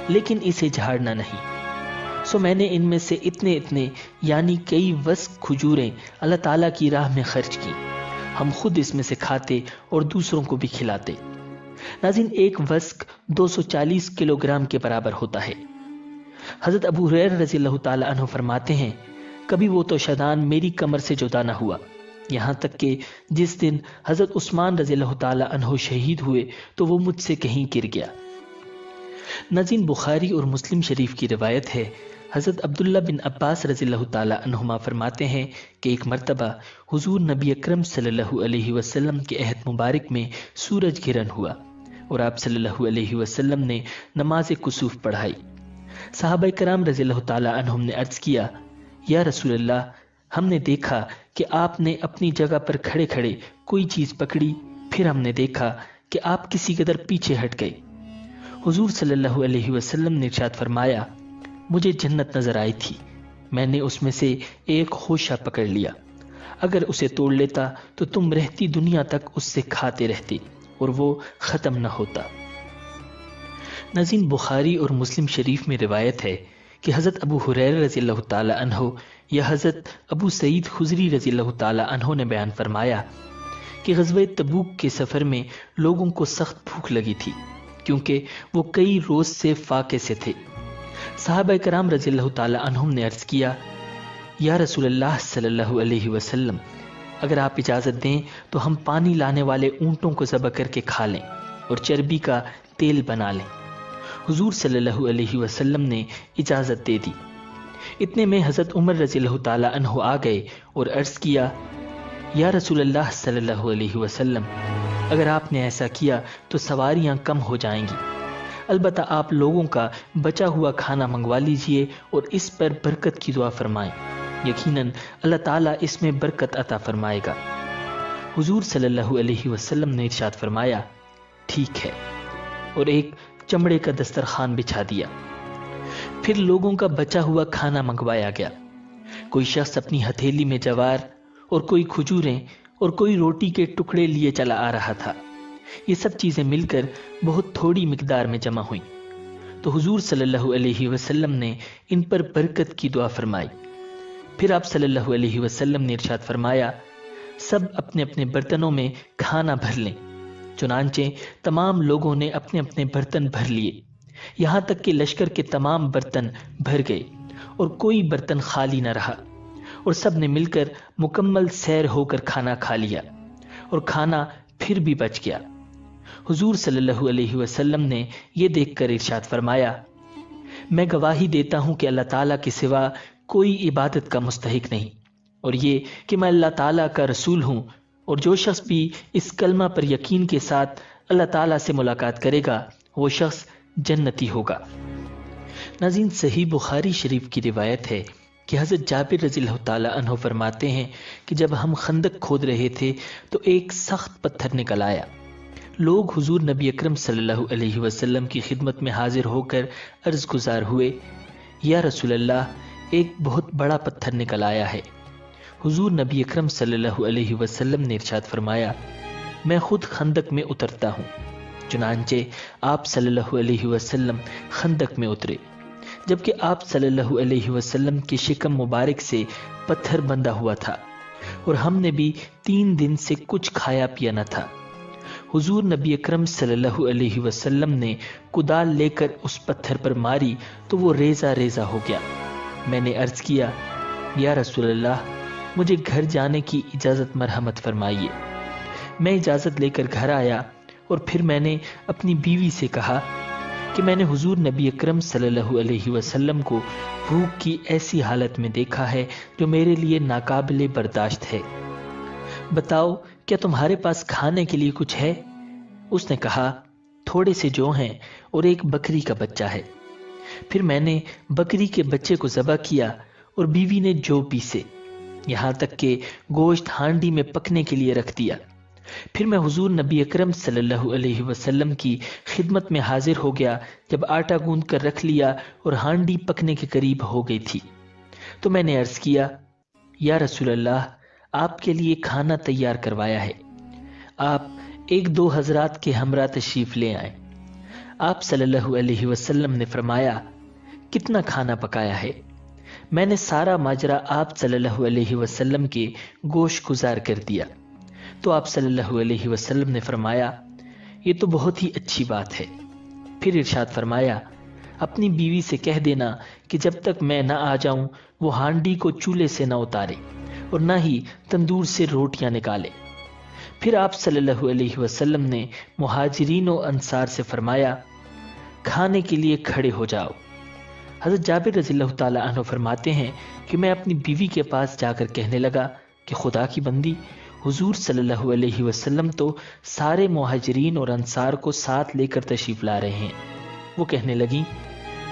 Speaker 2: لیکن اسے جھاڑنا نہیں۔ سو میں نے ان میں سے اتنے یعنی کئی وسق کھجوریں اللہ تعالیٰ کی راہ میں خرچ کی، ہم خود اس میں سے کھاتے اور دوسروں کو بھی کھلاتے۔ ناظرین، ایک وسق 240 کلوگرام کے برابر ہوتا ہے۔ حضرت ابو ہریرہ رضی اللہ تعالی عنہ فرماتے ہیں، کبھی وہ توشادان میری کمر سے جدا نہ ہوا، یہاں تک کہ جس دن حضرت عثمان رضی اللہ تعالی عنہ شہید ہوئے تو وہ مجھ سے کہیں گر گیا۔ ناظرین، بخاری اور مسلم شریف کی روایت ہے، حضرت عبداللہ بن عباس رضی اللہ تعالی عنہما فرماتے ہیں کہ ایک مرتبہ حضور نبی اکرم صلی اللہ علیہ وسلم کے عہد مبارک میں سورج گرہن ہوا اور آپ صلی اللہ علیہ وسلم نے نماز کسوف پڑھائی۔ صحابہ کرام رضی اللہ تعالی عنہم نے عرض کیا، یا رسول اللہ، ہم نے دیکھا کہ آپ نے اپنی جگہ پر کھڑے کھڑے کوئی چیز پکڑی، پھر ہم نے دیکھا کہ آپ کسی قدر پیچھے ہٹ گئے۔ حضور صلی اللہ علیہ وسلم نے ارشاد فرمایا، مجھے جنت نظر آئی تھی، میں نے اس میں سے ایک خوشہ پکڑ لیا، اگر اسے توڑ لیتا تو تم رہتی دنیا تک اس سے کھاتے رہتے اور وہ ختم نہ ہوتا۔ ناظرین، بخاری اور مسلم شریف میں روایت ہے کہ حضرت ابو ہریرہ رضی اللہ تعالی عنہ یا حضرت ابو سعید خضری رضی اللہ تعالی عنہ نے بیان فرمایا کہ غزوہ تبوک کے سفر میں لوگوں کو سخت بھوک لگی تھی، کیونکہ وہ کئی روز سے فاقے سے تھے۔ صحابہ کرام رضی اللہ تعالی عنہم نے عرض کیا، یا رسول اللہ صلی اللہ علیہ وسلم، اگر آپ اجازت دیں تو ہم پانی لانے والے اونٹوں کو ذبح کر کے کھا لیں اور چربی کا تیل بنا لیں۔ حضور صلی اللہ علیہ وسلم نے اجازت دے دی۔ اتنے میں حضرت عمر رضی اللہ تعالی عنہ آ گئے اور عرض کیا، یا رسول اللہ صلی اللہ علیہ وسلم، اگر آپ نے ایسا کیا تو سواریاں کم ہو جائیں گی، البتہ آپ لوگوں کا بچا ہوا کھانا منگوا لیجئے اور اس پر برکت کی دعا فرمائیں، یقیناً اللہ تعالیٰ اس میں برکت عطا فرمائے گا۔ حضور صلی اللہ علیہ وسلم نے ارشاد فرمایا، ٹھیک ہے، اور ایک چمڑے کا دسترخوان بچھا دیا۔ پھر لوگوں کا بچا ہوا کھانا منگوایا گیا۔ کوئی شخص اپنی ہتھیلی میں جوار اور کوئی کھجوریں اور کوئی روٹی کے ٹکڑے لیے چلا آ رہا تھا۔ یہ سب چیزیں مل کر بہت تھوڑی مقدار میں جمع ہوئیں تو حضور صلی اللہ علیہ وسلم نے ان پر برکت کی دعا فرمائی۔ پھر آپ صلی اللہ علیہ وسلم نے ارشاد فرمایا، سب اپنے اپنے برتنوں میں کھانا بھر لیں۔ چنانچہ تمام لوگوں نے اپنے اپنے برتن بھر لیے، یہاں تک کہ لشکر کے تمام برتن بھر گئے اور کوئی برتن خالی نہ رہا، اور سب نے مل کر مکمل سیر ہو کر کھانا کھا لیا، اور کھانا پھر بھی بچ گیا۔ حضور صلی اللہ علیہ وسلم نے یہ دیکھ کر ارشاد فرمایا، میں گواہی دیتا ہوں کہ اللہ تعالیٰ کے سوا کوئی عبادت کا مستحق نہیں، اور یہ کہ میں اللہ تعالیٰ کا رسول ہوں، اور جو شخص بھی اس کلمہ پر یقین کے ساتھ اللہ تعالیٰ سے ملاقات کرے گا وہ شخص جنتی ہوگا۔ ناظرین، صحیح بخاری شریف کی روایت ہے کہ حضرت جابر رضی اللہ تعالیٰ عنہ فرماتے ہیں کہ جب ہم خندق کھود رہے تھے تو ایک سخت پتھر نکل آیا۔ لوگ حضور نبی اکرم صلی اللہ علیہ وسلم کی خدمت میں حاضر ہو کر عرض گزار ہوئے، یا رسول اللہ، ایک بہت بڑا پتھر نکل آیا ہے۔ حضور نبی اکرم صلی اللہ علیہ وسلم نے ارشاد فرمایا، میں خود خندق میں اترتا ہوں۔ چنانچہ آپ صلی اللہ علیہ وسلم خندق میں اترے، جبکہ آپ صلی اللہ علیہ وسلم کے شکم مبارک سے پتھر بندھا ہوا تھا اور ہم نے بھی 3 دن سے کچھ کھایا پیا نہ تھا۔ حضور نبی اکرم صلی اللہ علیہ وسلم نے کدال لے کر اس پتھر پر ماری تو وہ ریزہ ریزہ ہو گیا۔ میں نے عرض کیا، یا رسول اللہ، مجھے گھر جانے کی اجازت مرحمت فرمائیے۔ میں اجازت لے کر گھر آیا اور پھر میں نے اپنی بیوی سے کہا کہ میں نے حضور نبی اکرم صلی اللہ علیہ وسلم کو بھوک کی ایسی حالت میں دیکھا ہے جو میرے لیے ناقابل برداشت ہے۔ بتاؤ، کیا تمہارے پاس کھانے کے لیے کچھ ہے؟ اس نے کہا، تھوڑے سے جو ہیں اور ایک بکری کا بچہ ہے۔ پھر میں نے بکری کے بچے کو ذبح کیا اور بیوی نے جو پیسے، یہاں تک کہ گوشت ہانڈی میں پکنے کے لیے رکھ دیا۔ پھر میں حضور نبی اکرم صلی اللہ علیہ وسلم کی خدمت میں حاضر ہو گیا جب آٹا گوندھ کر رکھ لیا اور ہانڈی پکنے کے قریب ہو گئی تھی۔ تو میں نے عرض کیا، یا رسول اللہ، آپ کے لیے کھانا تیار کروایا ہے، آپ 1-2 حضرات کے ہمراہ تشریف لے آئیں۔ آپ صلی اللہ علیہ وسلم نے فرمایا، کتنا کھانا پکایا ہے؟ میں نے سارا ماجرا آپ صلی اللہ علیہ وسلم کے گوش گزار کر دیا تو آپ صلی اللہ علیہ وسلم نے فرمایا، یہ تو بہت ہی اچھی بات ہے۔ پھر ارشاد فرمایا، اپنی بیوی سے کہہ دینا کہ جب تک میں نہ آ جاؤں وہ ہانڈی کو چولہے سے نہ اتارے اور نہ ہی تندور سے روٹیاں نکالے۔ پھر آپ صلی اللہ علیہ وسلم نے مہاجرین و انصار سے فرمایا، کھانے کے لیے کھڑے ہو جاؤ۔ حضرت جابر رضی اللہ تعالیٰ عنہ فرماتے ہیں کہ میں اپنی بیوی کے پاس جا کر کہنے لگا کہ خدا کی بندی، حضور صلی اللہ علیہ وسلم تو سارے مہاجرین اور انصار کو ساتھ لے کر تشریف لا رہے ہیں۔ وہ کہنے لگیں،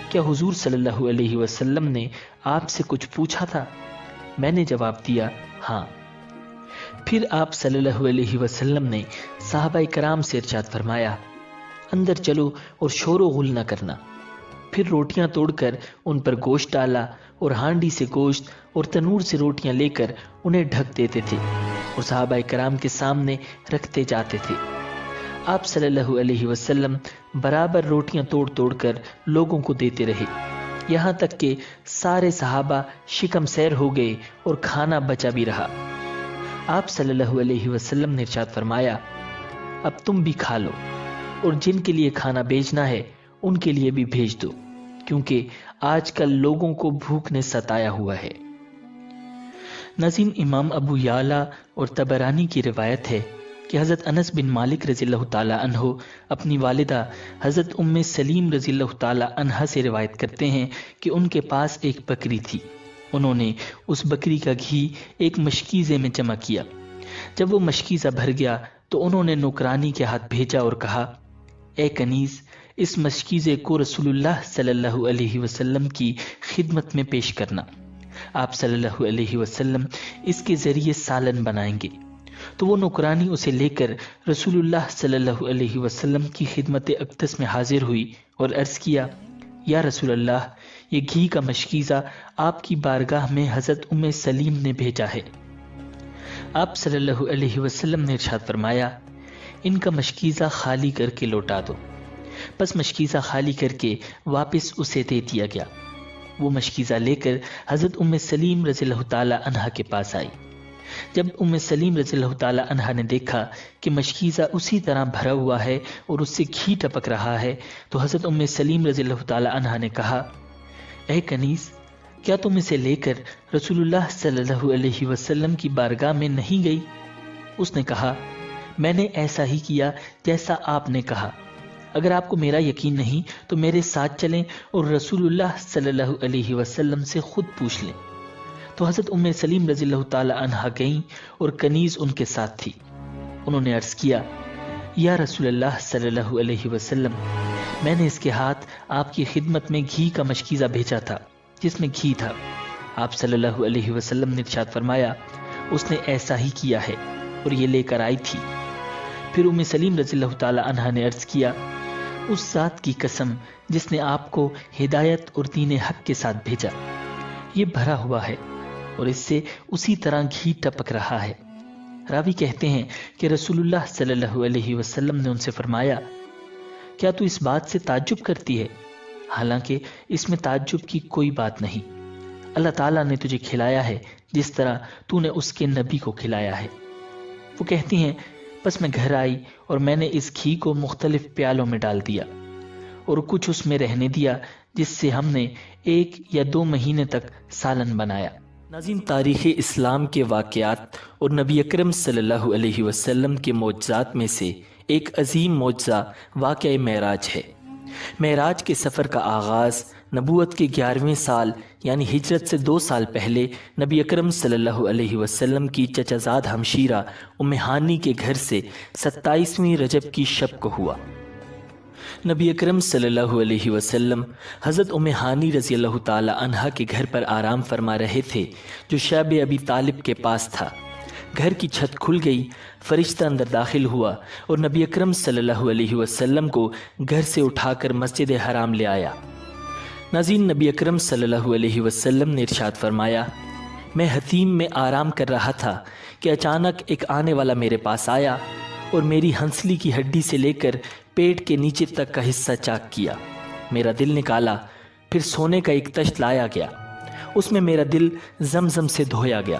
Speaker 2: کیا حضور صلی اللہ علیہ وسلم نے آپ سے کچھ پوچھا تھا؟ میں نے جواب دیا، ہاں۔ پھر آپ صلی اللہ علیہ وسلم نے صحابہ کرام سے ارشاد فرمایا، اندر چلو اور شور و غل نہ کرنا۔ پھر روٹیاں توڑ کر ان پر گوشت ڈالا اور ہانڈی سے گوشت اور تنور سے روٹیاں لے کر انہیں ڈھک دیتے تھے اور صحابہ کرام کے سامنے رکھتے جاتے تھے۔ آپ صلی اللہ علیہ وسلم برابر روٹیاں توڑ توڑ کر لوگوں کو دیتے رہے، یہاں تک کہ سارے صحابہ شکم سیر ہو گئے اور کھانا بچا بھی رہا۔ آپ صلی اللہ علیہ وسلم نے ارشاد فرمایا، اب تم بھی کھا لو اور جن کے لیے کھانا بھیجنا ہے ان کے لیے بھی بھیج دو، کیونکہ آج کل لوگوں کو بھوک نے ستایا ہوا ہے۔ ناظرین، امام ابو یعلا اور طبرانی کی روایت ہے کہ حضرت انس بن مالک رضی اللہ تعالیٰ عنہ اپنی والدہ حضرت ام سلیم رضی اللہ تعالیٰ عنہ سے روایت کرتے ہیں کہ ان کے پاس ایک بکری تھی۔ انہوں نے اس بکری کا گھی ایک مشکیزے میں جمع کیا۔ جب وہ مشکیزہ بھر گیا تو انہوں نے نوکرانی کے ہاتھ بھیجا اور کہا، اے کنیز، اس مشکیزے کو رسول اللہ صلی اللہ علیہ وسلم کی خدمت میں پیش کرنا، آپ صلی اللہ علیہ وسلم اس کے ذریعے سالن بنائیں گے۔ تو وہ نوکرانی اسے لے کر رسول اللہ صلی اللہ علیہ وسلم کی خدمت اقدس میں حاضر ہوئی اور عرض کیا، یا رسول اللہ، یہ گھی کا مشکیزہ آپ کی بارگاہ میں حضرت ام سلیم نے بھیجا ہے۔ آپ صلی اللہ علیہ وسلم نے ارشاد فرمایا، ان کا مشکیزہ خالی کر کے لوٹا دو۔ پس مشکیزہ خالی کر کے واپس اسے دے دیا گیا۔ وہ مشکیزہ لے کر حضرت ام سلیم رضی اللہ تعالیٰ عنہ کے پاس آئی۔ جب ام سلیم رضی اللہ تعالیٰ عنہ نے دیکھا کہ مشکیزہ اسی طرح بھرا ہوا ہے اور اس سے گھی ٹپک رہا ہے تو حضرت ام سلیم رضی اللہ تعالیٰ عنہ نے کہا، اے کنیز، کیا تم اسے لے کر رسول اللہ صلی اللہ علیہ وسلم کی بارگاہ میں نہیں گئی؟ اس نے کہا، میں نے ایسا ہی کیا جیسا آپ نے کہا۔ اگر آپ کو میرا یقین نہیں تو میرے ساتھ چلیں اور رسول اللہ صلی اللہ علیہ وسلم سے خود پوچھ لیں۔ تو حضرت ام سلیم رضی اللہ تعالی عنہا گئیں اور کنیز ان کے ساتھ تھی۔ انہوں نے عرض کیا، یا رسول اللہ صلی اللہ علیہ وسلم، میں نے اس کے ہاتھ آپ کی خدمت میں گھی کا مشکیزہ بھیجا تھا جس میں گھی تھا۔ آپ صلی اللہ علیہ وسلم نے ارشاد فرمایا، اس نے ایسا ہی کیا ہے اور یہ لے کر آئی تھی۔ پھر ام سلیم رضی اللہ تعالی عنہا نے عرض کیا، اس ذات کی قسم جس نے آپ کو ہدایت اور دین حق کے ساتھ بھیجا، یہ بھرا ہوا ہے اور اس سے اسی طرح گھی ٹپک رہا ہے۔ راوی کہتے ہیں کہ رسول اللہ صلی اللہ علیہ وسلم نے ان سے فرمایا، کیا تو اس بات سے تعجب کرتی ہے؟ حالانکہ اس میں تعجب کی کوئی بات نہیں، اللہ تعالیٰ نے تجھے کھلایا ہے جس طرح تو نے اس کے نبی کو کھلایا ہے۔ وہ کہتی ہیں، بس میں گھر آئی اور میں نے اس گھی کو مختلف پیالوں میں ڈال دیا اور کچھ اس میں رہنے دیا، جس سے ہم نے 1 یا 2 مہینے تک سالن بنایا۔ ناظرین، تاریخ اسلام کے واقعات اور نبی اکرم صلی اللہ علیہ وسلم کے معجزات میں سے ایک عظیم معجزہ واقعہ معراج ہے۔ معراج کے سفر کا آغاز نبوت کے 11ویں سال یعنی ہجرت سے 2 سال پہلے نبی اکرم صلی اللہ علیہ وسلم کی چچا زاد ہمشیرہ ام ہانی کے گھر سے 27ویں رجب کی شب کو ہوا۔ نبی اکرم صلی اللہ علیہ وسلم حضرت ام ہانی رضی اللہ تعالی عنہا کے گھر پر آرام فرما رہے تھے جو شعب ابی طالب کے پاس تھا۔ گھر کی چھت کھل گئی، فرشتہ اندر داخل ہوا اور نبی اکرم صلی اللہ علیہ وسلم کو گھر سے اٹھا کر مسجد حرام لے آیا۔ ناظرین، نبی اکرم صلی اللہ علیہ وسلم نے ارشاد فرمایا، میں حتیم میں آرام کر رہا تھا کہ اچانک ایک آنے والا میرے پاس آیا اور میری ہنسلی کی ہڈی سے لے کر پیٹ کے نیچے تک کا حصہ چاک کیا، میرا دل نکالا، پھر سونے کا ایک تشت لایا گیا، اس میں میرا دل زمزم سے دھویا گیا،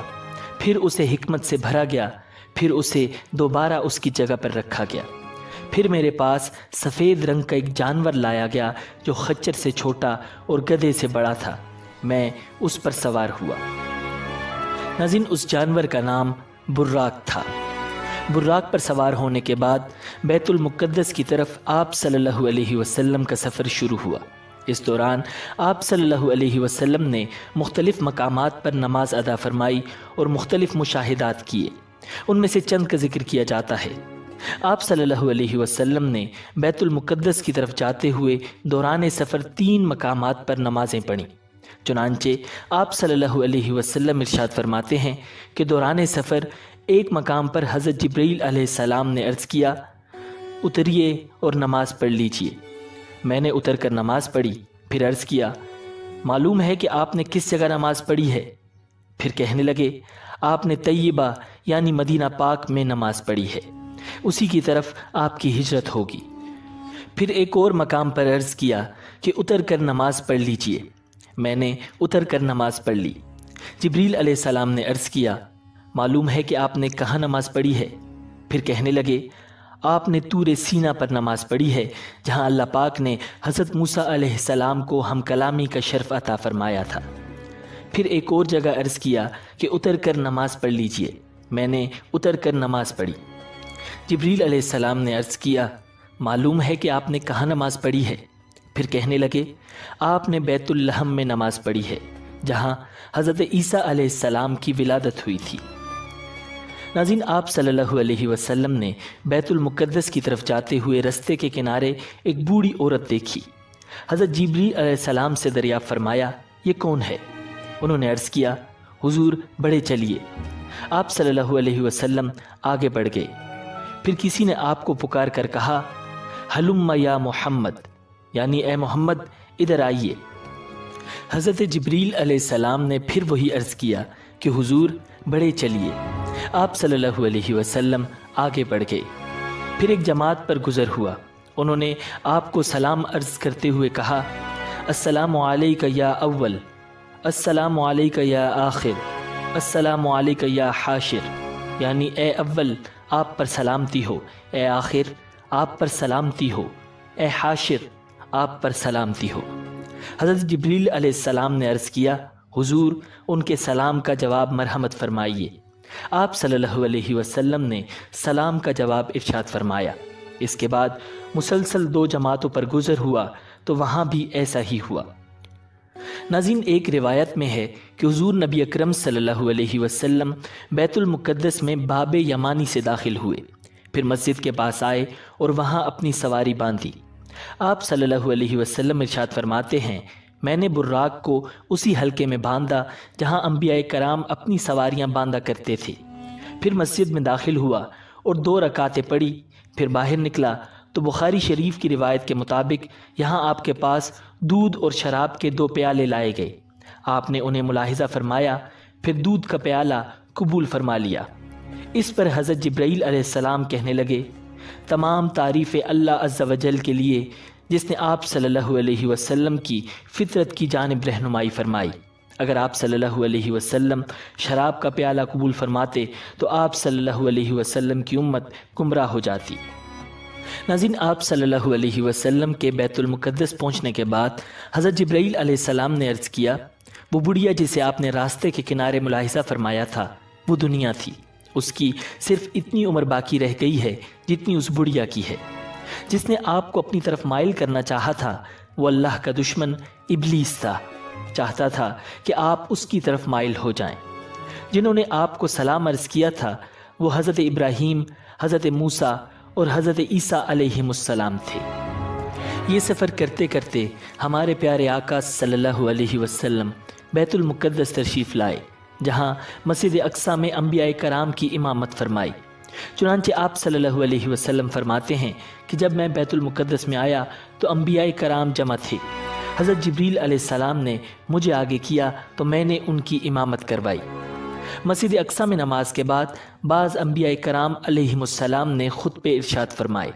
Speaker 2: پھر اسے حکمت سے بھرا گیا، پھر اسے دوبارہ اس کی جگہ پر رکھا گیا، پھر میرے پاس سفید رنگ کا ایک جانور لایا گیا جو خچر سے چھوٹا اور گدھے سے بڑا تھا، میں اس پر سوار ہوا۔ ناظرین، اس جانور کا نام براق تھا۔ براق پر سوار ہونے کے بعد بیت المقدس کی طرف آپ صلی اللہ علیہ وسلم کا سفر شروع ہوا۔ اس دوران آپ صلی اللہ علیہ وسلم نے مختلف مقامات پر نماز ادا فرمائی اور مختلف مشاہدات کیے، ان میں سے چند کا ذکر کیا جاتا ہے۔ آپ صلی اللہ علیہ وسلم نے بیت المقدس کی طرف جاتے ہوئے دوران سفر 3 مقامات پر نمازیں پڑھیں۔ چنانچہ آپ صلی اللہ علیہ وسلم ارشاد فرماتے ہیں کہ دوران سفر ایک مقام پر حضرت جبرائیل علیہ السلام نے عرض کیا، اتریے اور نماز پڑھ لیجئے۔ میں نے اتر کر نماز پڑھی، پھر عرض کیا، معلوم ہے کہ آپ نے کس جگہ نماز پڑھی ہے؟ پھر کہنے لگے، آپ نے طیبہ یعنی مدینہ پاک میں نماز پڑھی ہے، اسی کی طرف آپ کی ہجرت ہوگی۔ پھر ایک اور مقام پر عرض کیا کہ اتر کر نماز پڑھ لیجئے۔ میں نے اتر کر نماز پڑھ لی۔ جبریل علیہ السلام نے عرض کیا، معلوم ہے کہ آپ نے کہاں نماز پڑھی ہے؟ پھر کہنے لگے، آپ نے طور سینا پر نماز پڑھی ہے، جہاں اللہ پاک نے حضرت موسیٰ علیہ السلام کو ہم کلامی کا شرف عطا فرمایا تھا۔ پھر ایک اور جگہ عرض کیا کہ اتر کر نماز پڑھ لیجئے۔ میں نے اتر کر نماز پڑھی۔ جبریل علیہ السلام نے عرض کیا، معلوم ہے کہ آپ نے کہاں نماز پڑھی ہے؟ پھر کہنے لگے، آپ نے بیت اللحم میں نماز پڑھی ہے، جہاں حضرت عیسیٰ علیہ السلام کی ولادت ہوئی تھی۔ ناظرین، آپ صلی اللہ علیہ وسلم نے بیت المقدس کی طرف جاتے ہوئے رستے کے کنارے ایک بوڑھی عورت دیکھی۔ حضرت جبریل علیہ السلام سے دریافت فرمایا، یہ کون ہے؟ انہوں نے عرض کیا، حضور بڑھے چلیے۔ آپ صلی اللہ علیہ وسلم آگے بڑھ گئے۔ پھر کسی نے آپ کو پکار کر کہا، ہلم یا محمد، یعنی اے محمد ادھر آئیے۔ حضرت جبریل علیہ السلام نے پھر وہی عرض کیا کہ حضور بڑھے چلیے۔ آپ صلی اللہ علیہ وسلم آگے بڑھ گئے۔ پھر ایک جماعت پر گزر ہوا، انہوں نے آپ کو سلام عرض کرتے ہوئے کہا، السلام علیک یا اول، السلام علیک یا آخر، السلام علیک یا حاشر، یعنی اے اول آپ پر سلامتی ہو، اے آخر آپ پر سلامتی ہو، اے حاشر آپ پر سلامتی ہو۔ حضرت جبریل علیہ السلام نے عرض کیا، حضور ان کے سلام کا جواب مرحمت فرمائیے۔ آپ صلی اللہ علیہ وسلم نے سلام کا جواب ارشاد فرمایا۔ اس کے بعد مسلسل 2 جماعتوں پر گزر ہوا تو وہاں بھی ایسا ہی ہوا۔ ناظرین، ایک روایت میں ہے کہ حضور نبی اکرم صلی اللہ علیہ وسلم بیت المقدس میں باب یمانی سے داخل ہوئے، پھر مسجد کے پاس آئے اور وہاں اپنی سواری باندھی۔ آپ صلی اللہ علیہ وسلم ارشاد فرماتے ہیں، میں نے براق کو اسی حلقے میں باندھا جہاں انبیاء کرام اپنی سواریاں باندھا کرتے تھے۔ پھر مسجد میں داخل ہوا اور 2 رکعتیں پڑھی، پھر باہر نکلا تو بخاری شریف کی روایت کے مطابق یہاں آپ کے پاس دودھ اور شراب کے 2 پیالے لائے گئے۔ آپ نے انہیں ملاحظہ فرمایا، پھر دودھ کا پیالہ قبول فرما لیا۔ اس پر حضرت جبرائیل علیہ السلام کہنے لگے، تمام تعریفیں اللہ عز و جل کے لیے جس نے آپ صلی اللہ علیہ وسلم کی فطرت کی جانب رہنمائی فرمائی۔ اگر آپ صلی اللہ علیہ وسلم شراب کا پیالہ قبول فرماتے تو آپ صلی اللہ علیہ وسلم کی امت گمراہ ہو جاتی۔ ناظرین، آپ صلی اللہ علیہ وسلم کے بیت المقدس پہنچنے کے بعد حضرت جبرائیل علیہ السلام نے عرض کیا، وہ بڑھیا جسے آپ نے راستے کے کنارے ملاحظہ فرمایا تھا وہ دنیا تھی، اس کی صرف اتنی عمر باقی رہ گئی ہے جتنی اس بڑھیا کی ہے۔ جس نے آپ کو اپنی طرف مائل کرنا چاہا تھا وہ اللہ کا دشمن ابلیس تھا، چاہتا تھا کہ آپ اس کی طرف مائل ہو جائیں۔ جنہوں نے آپ کو سلام عرض کیا تھا وہ حضرت ابراہیم، حضرت موسیٰ اور حضرت عیسیٰ علیہ السلام تھے۔ یہ سفر کرتے کرتے ہمارے پیارے آقا صلی اللہ علیہ وسلم بیت المقدس تشریف لائے، جہاں مسجد اقصیٰ میں انبیاء کرام کی امامت فرمائی۔ چنانچہ آپ صلی اللہ علیہ وسلم فرماتے ہیں کہ جب میں بیت المقدس میں آیا تو انبیاء کرام جمع تھے۔ حضرت جبریل علیہ السلام نے مجھے آگے کیا تو میں نے ان کی امامت کروائی۔ مسجد اقصیٰ میں نماز کے بعد بعض انبیاء کرام علیہم السلام نے خطبے ارشاد فرمائے۔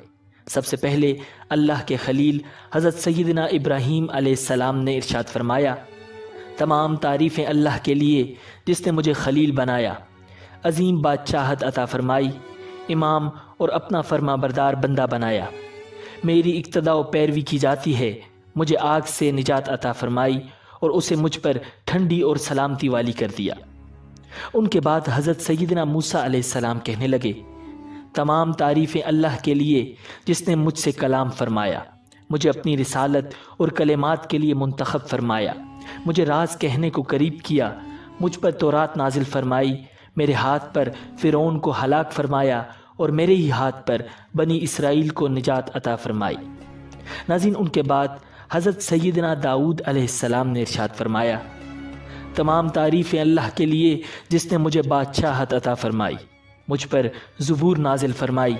Speaker 2: سب سے پہلے اللہ کے خلیل حضرت سیدنا ابراہیم علیہ السلام نے ارشاد فرمایا، تمام تعریفیں اللہ کے لیے جس نے مجھے خلیل بنایا، عظیم بادشاہت عطا فرمائی، امام اور اپنا فرما بردار بندہ بنایا، میری اقتداء و پیروی کی جاتی ہے، مجھے آگ سے نجات عطا فرمائی اور اسے مجھ پر ٹھنڈی اور سلامتی والی کر دیا۔ ان کے بعد حضرت سیدنا موسیٰ علیہ السلام کہنے لگے، تمام تعریفیں اللہ کے لیے جس نے مجھ سے کلام فرمایا، مجھے اپنی رسالت اور کلمات کے لیے منتخب فرمایا، مجھے راز کہنے کو قریب کیا، مجھ پر تورات نازل فرمائی، میرے ہاتھ پر فرعون کو ہلاک فرمایا اور میرے ہی ہاتھ پر بنی اسرائیل کو نجات عطا فرمائی۔ ناظرین، ان کے بعد حضرت سیدنا داؤد علیہ السلام نے ارشاد فرمایا، تمام تعریفیں اللہ کے لیے جس نے مجھے بادشاہت عطا فرمائی، مجھ پر زبور نازل فرمائی،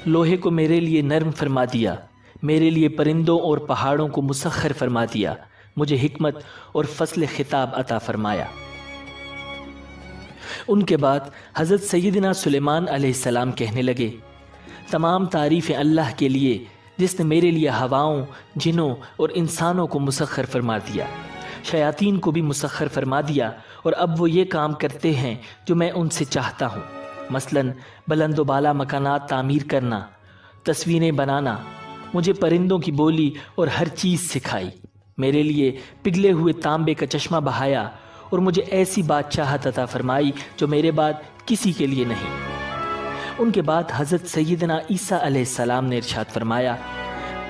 Speaker 2: لوہے کو میرے لیے نرم فرما دیا، میرے لیے پرندوں اور پہاڑوں کو مسخر فرما دیا، مجھے حکمت اور فصل خطاب عطا فرمایا۔ ان کے بعد حضرت سیدنا سلیمان علیہ السلام کہنے لگے، تمام تعریفیں اللہ کے لیے جس نے میرے لیے ہواؤں، جنوں اور انسانوں کو مسخر فرما دیا، شیاطین کو بھی مسخر فرما دیا، اور اب وہ یہ کام کرتے ہیں جو میں ان سے چاہتا ہوں، مثلاً بلند و بالا مکانات تعمیر کرنا، تصویریں بنانا، مجھے پرندوں کی بولی اور ہر چیز سکھائی، میرے لیے پگھلے ہوئے تانبے کا چشمہ بہایا اور مجھے ایسی بادشاہت عطا فرمائی جو میرے بعد کسی کے لیے نہیں۔ ان کے بعد حضرت سیدنا عیسیٰ علیہ السلام نے ارشاد فرمایا،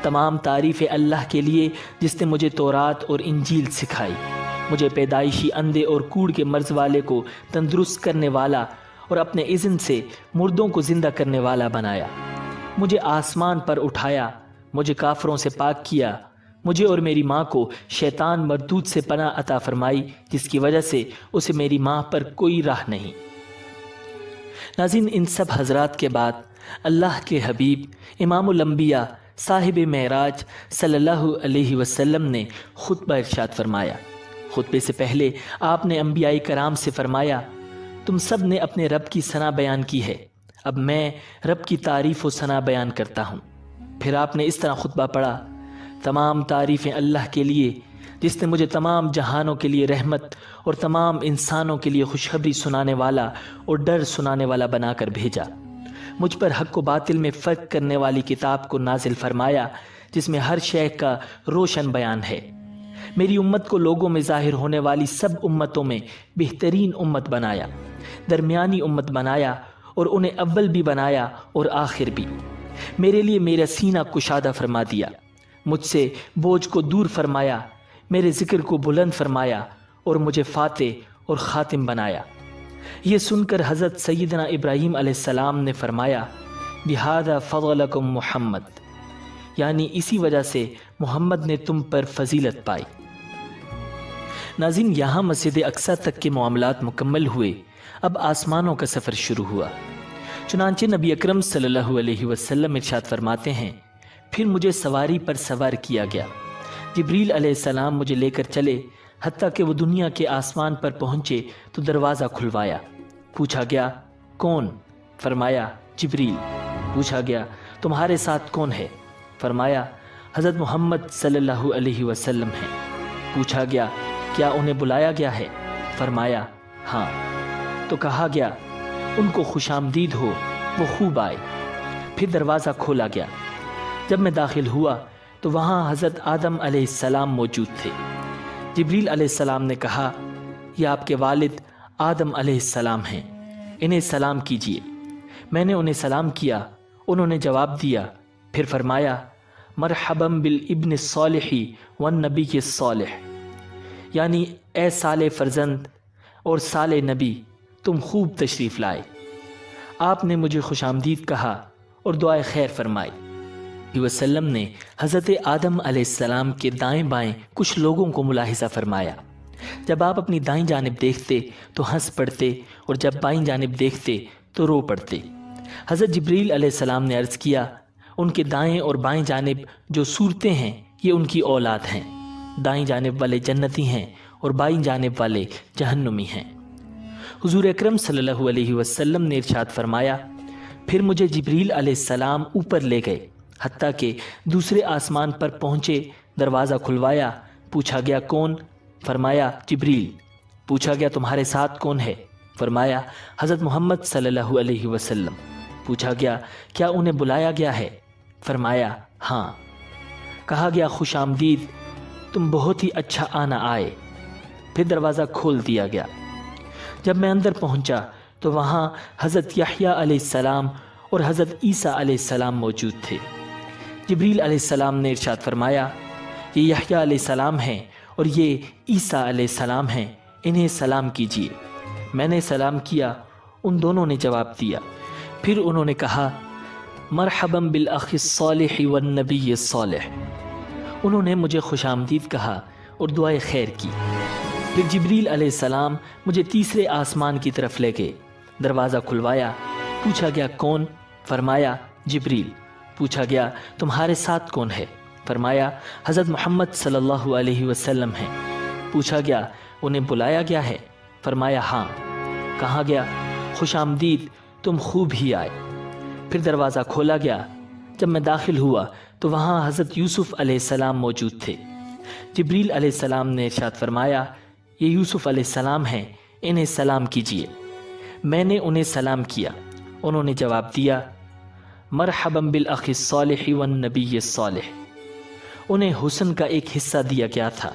Speaker 2: تمام تعریفیں اللہ کے لیے جس نے مجھے تورات اور انجیل سکھائی، مجھے پیدائشی اندھے اور کوڑ کے مرض والے کو تندرست کرنے والا اور اپنے اذن سے مردوں کو زندہ کرنے والا بنایا، مجھے آسمان پر اٹھایا، مجھے کافروں سے پاک کیا، مجھے اور میری ماں کو شیطان مردود سے پناہ عطا فرمائی جس کی وجہ سے اسے میری ماں پر کوئی راہ نہیں۔ ناظرین، ان سب حضرات کے بعد اللہ کے حبیب امام الانبیاء صاحب معراج صلی اللہ علیہ وسلم نے خطبہ ارشاد فرمایا۔ خطبے سے پہلے آپ نے انبیاء کرام سے فرمایا، تم سب نے اپنے رب کی ثنا بیان کی ہے، اب میں رب کی تعریف و ثنا بیان کرتا ہوں۔ پھر آپ نے اس طرح خطبہ پڑھا، تمام تعریفیں اللہ کے لیے جس نے مجھے تمام جہانوں کے لیے رحمت اور تمام انسانوں کے لیے خوشخبری سنانے والا اور ڈر سنانے والا بنا کر بھیجا، مجھ پر حق و باطل میں فرق کرنے والی کتاب کو نازل فرمایا جس میں ہر شے کا روشن بیان ہے، میری امت کو لوگوں میں ظاہر ہونے والی سب امتوں میں بہترین امت بنایا، درمیانی امت بنایا اور انہیں اول بھی بنایا اور آخر بھی، میرے لیے میرا سینہ کشادہ فرما دیا، مجھ سے بوجھ کو دور فرمایا، میرے ذکر کو بلند فرمایا اور مجھے فاتح اور خاتم بنایا۔ یہ سن کر حضرت سیدنا ابراہیم علیہ السلام نے فرمایا، بہذا فضلکم محمد، یعنی اسی وجہ سے محمد نے تم پر فضیلت پائی۔ ناظرین، یہاں مسجد اقصیٰ تک کے معاملات مکمل ہوئے، اب آسمانوں کا سفر شروع ہوا۔ چنانچہ نبی اکرم صلی اللہ علیہ وسلم ارشاد فرماتے ہیں، پھر مجھے سواری پر سوار کیا گیا، جبریل علیہ السلام مجھے لے کر چلے، حتیٰ کہ وہ دنیا کے آسمان پر پہنچے تو دروازہ کھلوایا۔ پوچھا گیا کون؟ فرمایا جبریل۔ پوچھا گیا تمہارے ساتھ کون ہے؟ فرمایا حضرت محمد صلی اللہ علیہ وسلم ہیں۔ پوچھا گیا کیا انہیں بلایا گیا ہے؟ فرمایا ہاں۔ تو کہا گیا ان کو خوش آمدید ہو، وہ خوب آئے۔ پھر دروازہ کھولا گیا۔ جب میں داخل ہوا تو وہاں حضرت آدم علیہ السلام موجود تھے۔ جبریل علیہ السلام نے کہا یہ آپ کے والد آدم علیہ السلام ہیں، انہیں سلام کیجیے۔ میں نے انہیں سلام کیا، انہوں نے جواب دیا۔ پھر فرمایا مرحبا بالابن الصالح والنبی الصالح، یعنی اے صالح فرزند اور صالح نبی، تم خوب تشریف لائے۔ آپ نے مجھے خوش آمدید کہا اور دعائے خیر فرمائی۔ وسلم نے حضرت آدم علیہ السلام کے دائیں بائیں کچھ لوگوں کو ملاحظہ فرمایا۔ جب آپ اپنی دائیں جانب دیکھتے تو ہنس پڑتے اور جب بائیں جانب دیکھتے تو رو پڑتے۔ حضرت جبریل علیہ السلام نے عرض کیا ان کے دائیں اور بائیں جانب جو صورتیں ہیں یہ ان کی اولاد ہیں، دائیں جانب والے جنتی ہیں اور بائیں جانب والے جہنمی ہیں۔ حضور اکرم صلی اللہ علیہ وسلم نے ارشاد فرمایا پھر مجھے جبریل علیہ السلام اوپر لے گئے، حتیٰ کہ دوسرے آسمان پر پہنچے، دروازہ کھلوایا۔ پوچھا گیا کون؟ فرمایا جبریل۔ پوچھا گیا تمہارے ساتھ کون ہے؟ فرمایا حضرت محمد صلی اللہ علیہ وسلم۔ پوچھا گیا کیا انہیں بلایا گیا ہے؟ فرمایا ہاں۔ کہا گیا خوش آمدید، تم بہت ہی اچھا آنا آئے۔ پھر دروازہ کھول دیا گیا۔ جب میں اندر پہنچا تو وہاں حضرت یحییٰ علیہ السلام اور حضرت عیسیٰ علیہ السلام موجود تھے۔ جبریل علیہ السلام نے ارشاد فرمایا یہ یحییٰ علیہ السلام ہیں اور یہ عیسیٰ علیہ السلام ہیں، انہیں سلام کیجیے۔ میں نے سلام کیا، ان دونوں نے جواب دیا۔ پھر انہوں نے کہا مرحبا بالاخ الصالح والنبی الصالح، انہوں نے مجھے خوش آمدید کہا اور دعائے خیر کی۔ پھر جبریل علیہ السلام مجھے تیسرے آسمان کی طرف لے گئے، دروازہ کھلوایا۔ پوچھا گیا کون؟ فرمایا جبریل۔ پوچھا گیا تمہارے ساتھ کون ہے؟ فرمایا حضرت محمد صلی اللہ علیہ وسلم ہیں۔ پوچھا گیا انہیں بلایا گیا ہے؟ فرمایا ہاں۔ کہا گیا خوش آمدید، تم خوب ہی آئے۔ پھر دروازہ کھولا گیا۔ جب میں داخل ہوا تو وہاں حضرت یوسف علیہ السلام موجود تھے۔ جبریل علیہ السلام نے ارشاد فرمایا یہ یوسف علیہ السلام ہیں، انہیں سلام کیجیے۔ میں نے انہیں سلام کیا، انہوں نے جواب دیا مرحبا بالاخ الصالح والنبی الصالح۔ انہیں حسن کا ایک حصہ دیا گیا تھا۔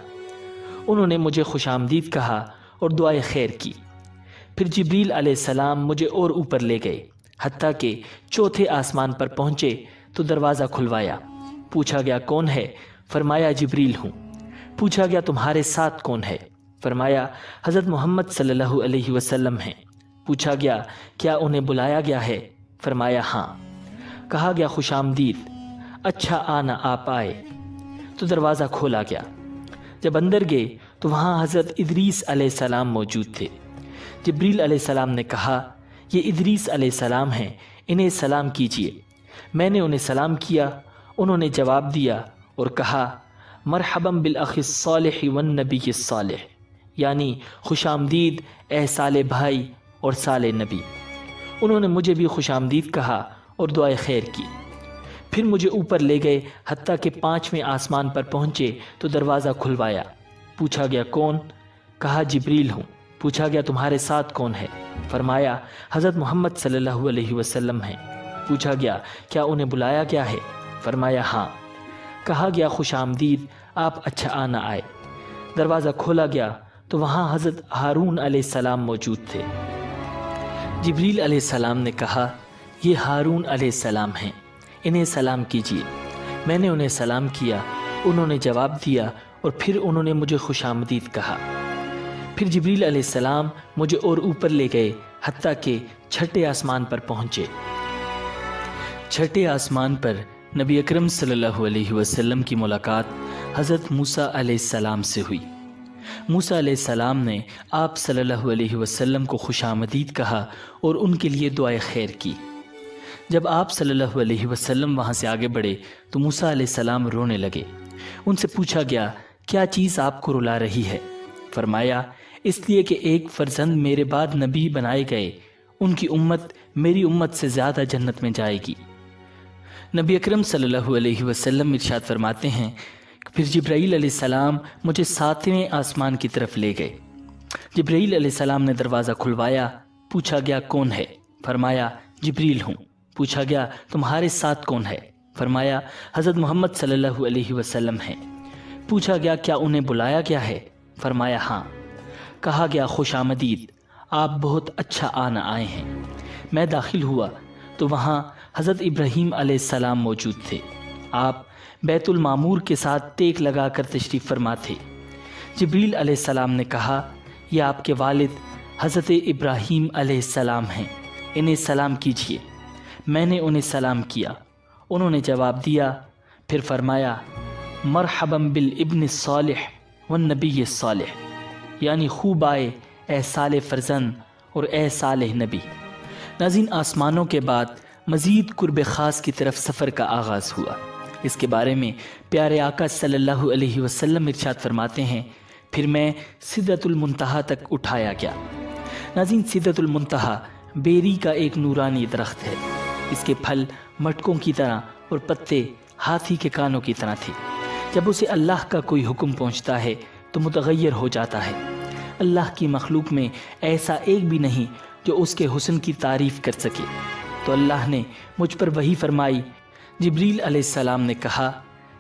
Speaker 2: انہوں نے مجھے خوش آمدید کہا اور دعائے خیر کی۔ پھر جبریل علیہ السلام مجھے اور اوپر لے گئے، حتیٰ کہ چوتھے آسمان پر پہنچے تو دروازہ کھلوایا۔ پوچھا گیا کون ہے؟ فرمایا جبریل ہوں۔ پوچھا گیا تمہارے ساتھ کون ہے؟ فرمایا حضرت محمد صلی اللہ علیہ وسلم ہیں۔ پوچھا گیا کیا انہیں بلایا گیا ہے؟ فرمایا ہاں۔ کہا گیا خوش آمدید، اچھا آنا آپ آئے۔ تو دروازہ کھولا گیا۔ جب اندر گئے تو وہاں حضرت ادریس علیہ السلام موجود تھے۔ جبریل علیہ السلام نے کہا یہ ادریس علیہ السلام ہیں، انہیں سلام کیجیے۔ میں نے انہیں سلام کیا، انہوں نے جواب دیا اور کہا مرحبا بالاخ الصالح والنبی الصالح، یعنی خوش آمدید اے صالح بھائی اور صالح نبی۔ انہوں نے مجھے بھی خوش آمدید کہا اور دعائے خیر کی۔ پھر مجھے اوپر لے گئے، حتیٰ کہ 5ویں آسمان پر پہنچے تو دروازہ کھلوایا۔ پوچھا گیا کون؟ کہا جبریل ہوں۔ پوچھا گیا تمہارے ساتھ کون ہے؟ فرمایا حضرت محمد صلی اللہ علیہ وسلم ہیں۔ پوچھا گیا کیا انہیں بلایا گیا ہے؟ فرمایا ہاں۔ کہا گیا خوش آمدید، آپ اچھا آنا آئے۔ دروازہ کھولا گیا تو وہاں حضرت ہارون علیہ السلام موجود تھے۔ جبریل علیہ السلام نے کہا یہ ہارون علیہ السلام ہیں، انہیں سلام کیجیے۔ میں نے انہیں سلام کیا، انہوں نے جواب دیا اور پھر انہوں نے مجھے خوش آمدید کہا۔ پھر جبریل علیہ السلام مجھے اور اوپر لے گئے، حتیٰ کہ 6ٹھے آسمان پر پہنچے۔ چھٹے آسمان پر نبی اکرم صلی اللہ علیہ وسلم کی ملاقات حضرت موسیٰ علیہ السلام سے ہوئی۔ موسیٰ علیہ السلام نے آپ صلی اللہ علیہ وسلم کو خوش آمدید کہا اور ان کے لیے دعائے خیر کی۔ جب آپ صلی اللہ علیہ وسلم وہاں سے آگے بڑھے تو موسیٰ علیہ السلام رونے لگے۔ ان سے پوچھا گیا، کیا چیز آپ کو رلا رہی ہے؟ فرمایا، اس لیے کہ ایک فرزند میرے بعد نبی بنائے گئے، ان کی امت میری امت سے زیادہ جنت میں جائے گی۔ نبی اکرم صلی اللہ علیہ وسلم ارشاد فرماتے ہیں، پھر جبرائیل علیہ السلام مجھے 7ویں آسمان کی طرف لے گئے۔ جبرائیل علیہ السلام نے دروازہ کھلوایا، پوچھا گیا کون ہے؟ فرمایا جبریل ہوں۔ پوچھا گیا تمہارے ساتھ کون ہے؟ فرمایا حضرت محمد صلی اللہ علیہ وسلم ہیں۔ پوچھا گیا کیا انہیں بلایا گیا ہے؟ فرمایا ہاں۔ کہا گیا خوش آمدید، آپ بہت اچھا آنا آئے ہیں۔ میں داخل ہوا تو وہاں حضرت ابراہیم علیہ السلام موجود تھے۔ آپ بیت المعمور کے ساتھ ٹیک لگا کر تشریف فرما تھے۔ جبریل علیہ السلام نے کہا، یہ آپ کے والد حضرت ابراہیم علیہ السلام ہیں، انہیں سلام کیجیے۔ میں نے انہیں سلام کیا، انہوں نے جواب دیا۔ پھر فرمایا مرحبا بالابن الصالح والنبی الصالح، یعنی خوب آئے اے صالح فرزند اور اے صالح نبی۔ ناظرین، آسمانوں کے بعد مزید قرب خاص کی طرف سفر کا آغاز ہوا۔ اس کے بارے میں پیارے آقا صلی اللہ علیہ وسلم ارشاد فرماتے ہیں، پھر میں سدرۃ المنتہا تک اٹھایا گیا۔ ناظرین، سدرۃ المنتہا بیری کا ایک نورانی درخت ہے۔ اس کے پھل مٹکوں کی طرح اور پتے ہاتھی کے کانوں کی طرح تھے۔ جب اسے اللہ کا کوئی حکم پہنچتا ہے تو متغیر ہو جاتا ہے۔ اللہ کی مخلوق میں ایسا ایک بھی نہیں جو اس کے حسن کی تعریف کر سکے۔ تو اللہ نے مجھ پر وحی فرمائی۔ جبریل علیہ السلام نے کہا،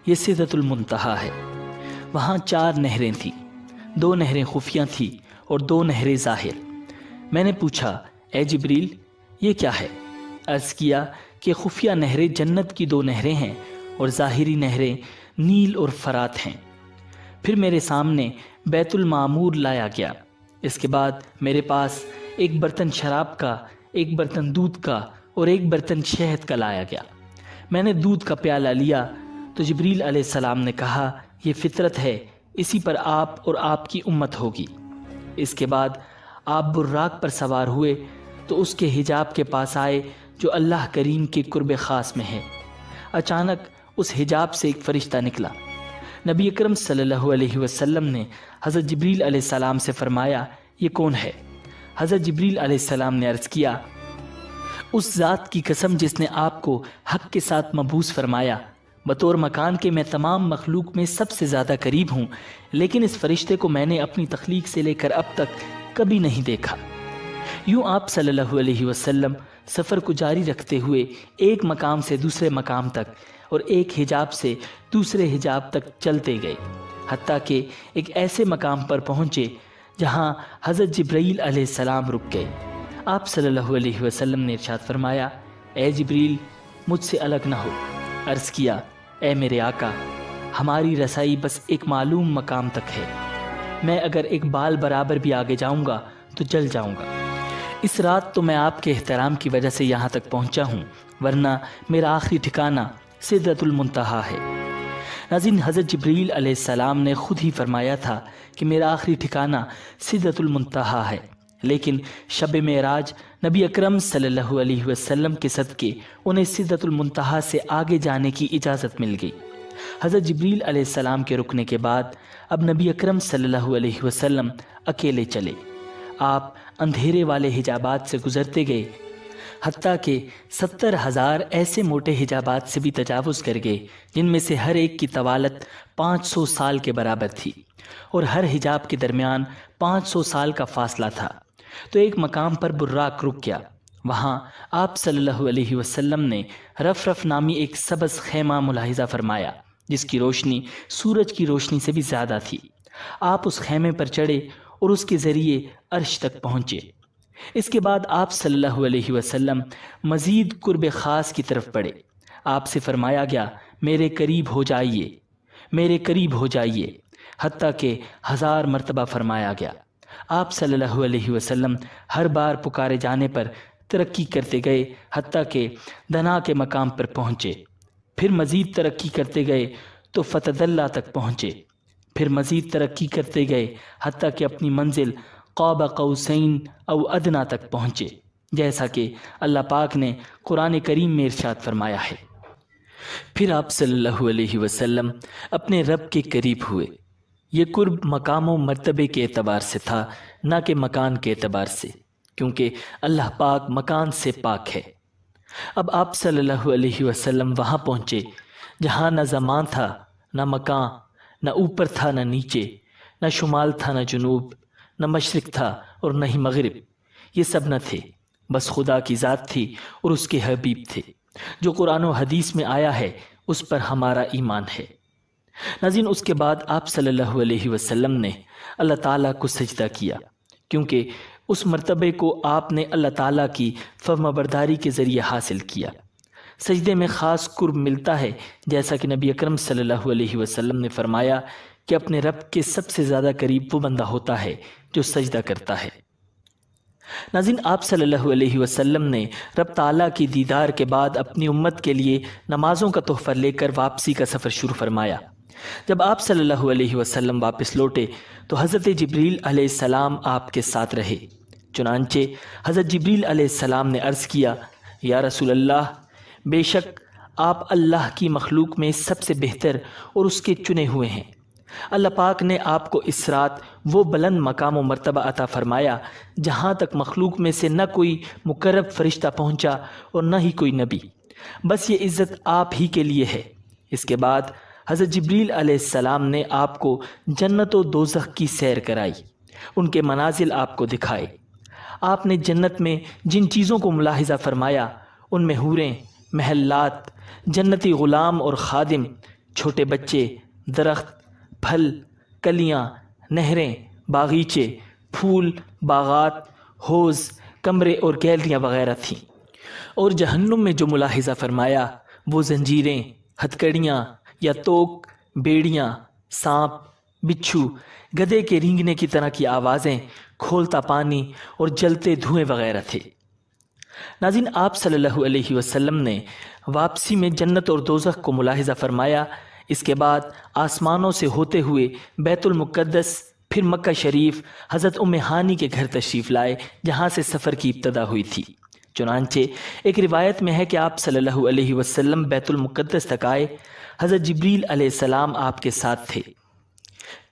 Speaker 2: یہ سدرۃ المنتہا ہے۔ وہاں 4 نہریں تھیں، 2 نہریں خفیہ تھیں اور 2 نہریں ظاہر۔ میں نے پوچھا، اے جبریل یہ کیا ہے؟ عرض کیا کہ خفیہ نہریں جنت کی 2 نہریں ہیں اور ظاہری نہریں نیل اور فرات ہیں۔ پھر میرے سامنے بیت المعمور لایا گیا۔ اس کے بعد میرے پاس ایک برتن شراب کا، ایک برتن دودھ کا اور ایک برتن شہد کا لایا گیا۔ میں نے دودھ کا پیالہ لیا تو جبریل علیہ السلام نے کہا، یہ فطرت ہے، اسی پر آپ اور آپ کی امت ہوگی۔ اس کے بعد آپ براق پر سوار ہوئے تو اس کے حجاب کے پاس آئے جو اللہ کریم کے قرب خاص میں ہے۔ اچانک اس حجاب سے ایک فرشتہ نکلا۔ نبی اکرم صلی اللہ علیہ وسلم نے حضرت جبریل علیہ السلام سے فرمایا، یہ کون ہے؟ حضرت جبریل علیہ السلام نے عرض کیا، اس ذات کی قسم جس نے آپ کو حق کے ساتھ مبعوث فرمایا، بطور مکان کے میں تمام مخلوق میں سب سے زیادہ قریب ہوں، لیکن اس فرشتے کو میں نے اپنی تخلیق سے لے کر اب تک کبھی نہیں دیکھا۔ یوں آپ صلی اللہ علیہ وسلم سفر کو جاری رکھتے ہوئے ایک مقام سے دوسرے مقام تک اور ایک حجاب سے دوسرے حجاب تک چلتے گئے، حتیٰ کہ ایک ایسے مقام پر پہنچے جہاں حضرت جبرائیل علیہ السلام رک گئے۔ آپ صلی اللہ علیہ وسلم نے ارشاد فرمایا، اے جبریل مجھ سے الگ نہ ہو۔ عرض کیا، اے میرے آقا، ہماری رسائی بس ایک معلوم مقام تک ہے، میں اگر ایک بال برابر بھی آگے جاؤں گا تو جل جاؤں گا۔ اس رات تو میں آپ کے احترام کی وجہ سے یہاں تک پہنچا ہوں، ورنہ میرا آخری ٹھکانہ سدرۃ المنتہا ہے۔ ناظرین، حضرت جبریل علیہ السلام نے خود ہی فرمایا تھا کہ میرا آخری ٹھکانہ سدرۃ المنتہا ہے، لیکن شب معراج نبی اکرم صلی اللہ علیہ وسلم کے صدقے انہیں سدرۃ المنتہا سے آگے جانے کی اجازت مل گئی۔ حضرت جبریل علیہ السلام کے رکنے کے بعد اب نبی اکرم صلی اللہ علیہ وسلم اکیلے چلے۔ آپ اندھیرے والے حجابات سے گزرتے گئے، حتیٰ کہ 70,000 ایسے موٹے حجابات سے بھی تجاوز کر گئے جن میں سے ہر ایک کی طوالت 500 سال کے برابر تھی اور ہر حجاب کے درمیان 500 سال کا فاصلہ تھا۔ تو ایک مقام پر براق رک گیا۔ وہاں آپ صلی اللہ علیہ وسلم نے رفرف نامی ایک سبز خیمہ ملاحظہ فرمایا جس کی روشنی سورج کی روشنی سے بھی زیادہ تھی۔ آپ اس خیمے پر چڑھے اور اس کے ذریعے عرش تک پہنچے۔ اس کے بعد آپ صلی اللہ علیہ وسلم مزید قرب خاص کی طرف بڑھے۔ آپ سے فرمایا گیا، میرے قریب ہو جائیے، میرے قریب ہو جائیے، حتیٰ کہ 1000 مرتبہ فرمایا گیا۔ آپ صلی اللہ علیہ وسلم ہر بار پکارے جانے پر ترقی کرتے گئے حتیٰ کہ دنا کے مقام پر پہنچے، پھر مزید ترقی کرتے گئے تو فتح اللہ تک پہنچے، پھر مزید ترقی کرتے گئے حتیٰ کہ اپنی منزل قاب قوسین او ادنا تک پہنچے، جیسا کہ اللہ پاک نے قرآن کریم میں ارشاد فرمایا ہے۔ پھر آپ صلی اللہ علیہ وسلم اپنے رب کے قریب ہوئے۔ یہ قرب مقام و مرتبے کے اعتبار سے تھا، نہ کہ مکان کے اعتبار سے، کیونکہ اللہ پاک مکان سے پاک ہے۔ اب آپ صلی اللہ علیہ وسلم وہاں پہنچے جہاں نہ زمان تھا، نہ مکان، نہ اوپر تھا نہ نیچے، نہ شمال تھا نہ جنوب، نہ مشرق تھا اور نہ ہی مغرب، یہ سب نہ تھے، بس خدا کی ذات تھی اور اس کے حبیب تھے۔ جو قرآن و حدیث میں آیا ہے اس پر ہمارا ایمان ہے۔ ناظرین، اس کے بعد آپ صلی اللہ علیہ وسلم نے اللہ تعالیٰ کو سجدہ کیا، کیونکہ اس مرتبے کو آپ نے اللہ تعالیٰ کی فرمانبرداری کے ذریعے حاصل کیا۔ سجدے میں خاص قرب ملتا ہے، جیسا کہ نبی اکرم صلی اللہ علیہ وسلم نے فرمایا کہ اپنے رب کے سب سے زیادہ قریب وہ بندہ ہوتا ہے جو سجدہ کرتا ہے۔ ناظرین، آپ صلی اللہ علیہ وسلم نے رب تعالیٰ کی دیدار کے بعد اپنی امت کے لیے نمازوں کا تحفہ لے کر واپسی کا سفر شروع فرمایا۔ جب آپ صلی اللہ علیہ وسلم واپس لوٹے تو حضرت جبریل علیہ السلام آپ کے ساتھ رہے۔ چنانچہ حضرت جبریل علیہ السلام نے عرض کیا، یا رسول اللہ، بے شک آپ اللہ کی مخلوق میں سب سے بہتر اور اس کے چنے ہوئے ہیں۔ اللہ پاک نے آپ کو اس رات وہ بلند مقام و مرتبہ عطا فرمایا جہاں تک مخلوق میں سے نہ کوئی مقرب فرشتہ پہنچا اور نہ ہی کوئی نبی، بس یہ عزت آپ ہی کے لیے ہے۔ اس کے بعد حضرت جبریل علیہ السلام نے آپ کو جنت و دوزخ کی سیر کرائی، ان کے منازل آپ کو دکھائے۔ آپ نے جنت میں جن چیزوں کو ملاحظہ فرمایا ان میں حوریں، محلات، جنتی غلام اور خادم، چھوٹے بچے، درخت، پھل، کلیاں، نہریں، باغیچے، پھول، باغات، حوض، کمرے اور گیلریاں وغیرہ تھیں۔ اور جہنم میں جو ملاحظہ فرمایا وہ زنجیریں، ہتھکڑیاں یا توک، بیڑیاں، سانپ، بچھو، گدھے کے رینگنے کی طرح کی آوازیں، کھولتا پانی اور جلتے دھوئیں وغیرہ تھے۔ ناظرین، آپ صلی اللہ علیہ وسلم نے واپسی میں جنت اور دوزخ کو ملاحظہ فرمایا۔ اس کے بعد آسمانوں سے ہوتے ہوئے بیت المقدس، پھر مکہ شریف، حضرت ام ہانی کے گھر تشریف لائے جہاں سے سفر کی ابتدا ہوئی تھی۔ چنانچہ ایک روایت میں ہے کہ آپ صلی اللہ علیہ وسلم بیت المقدس تک آئے، حضرت جبریل علیہ السلام آپ کے ساتھ تھے۔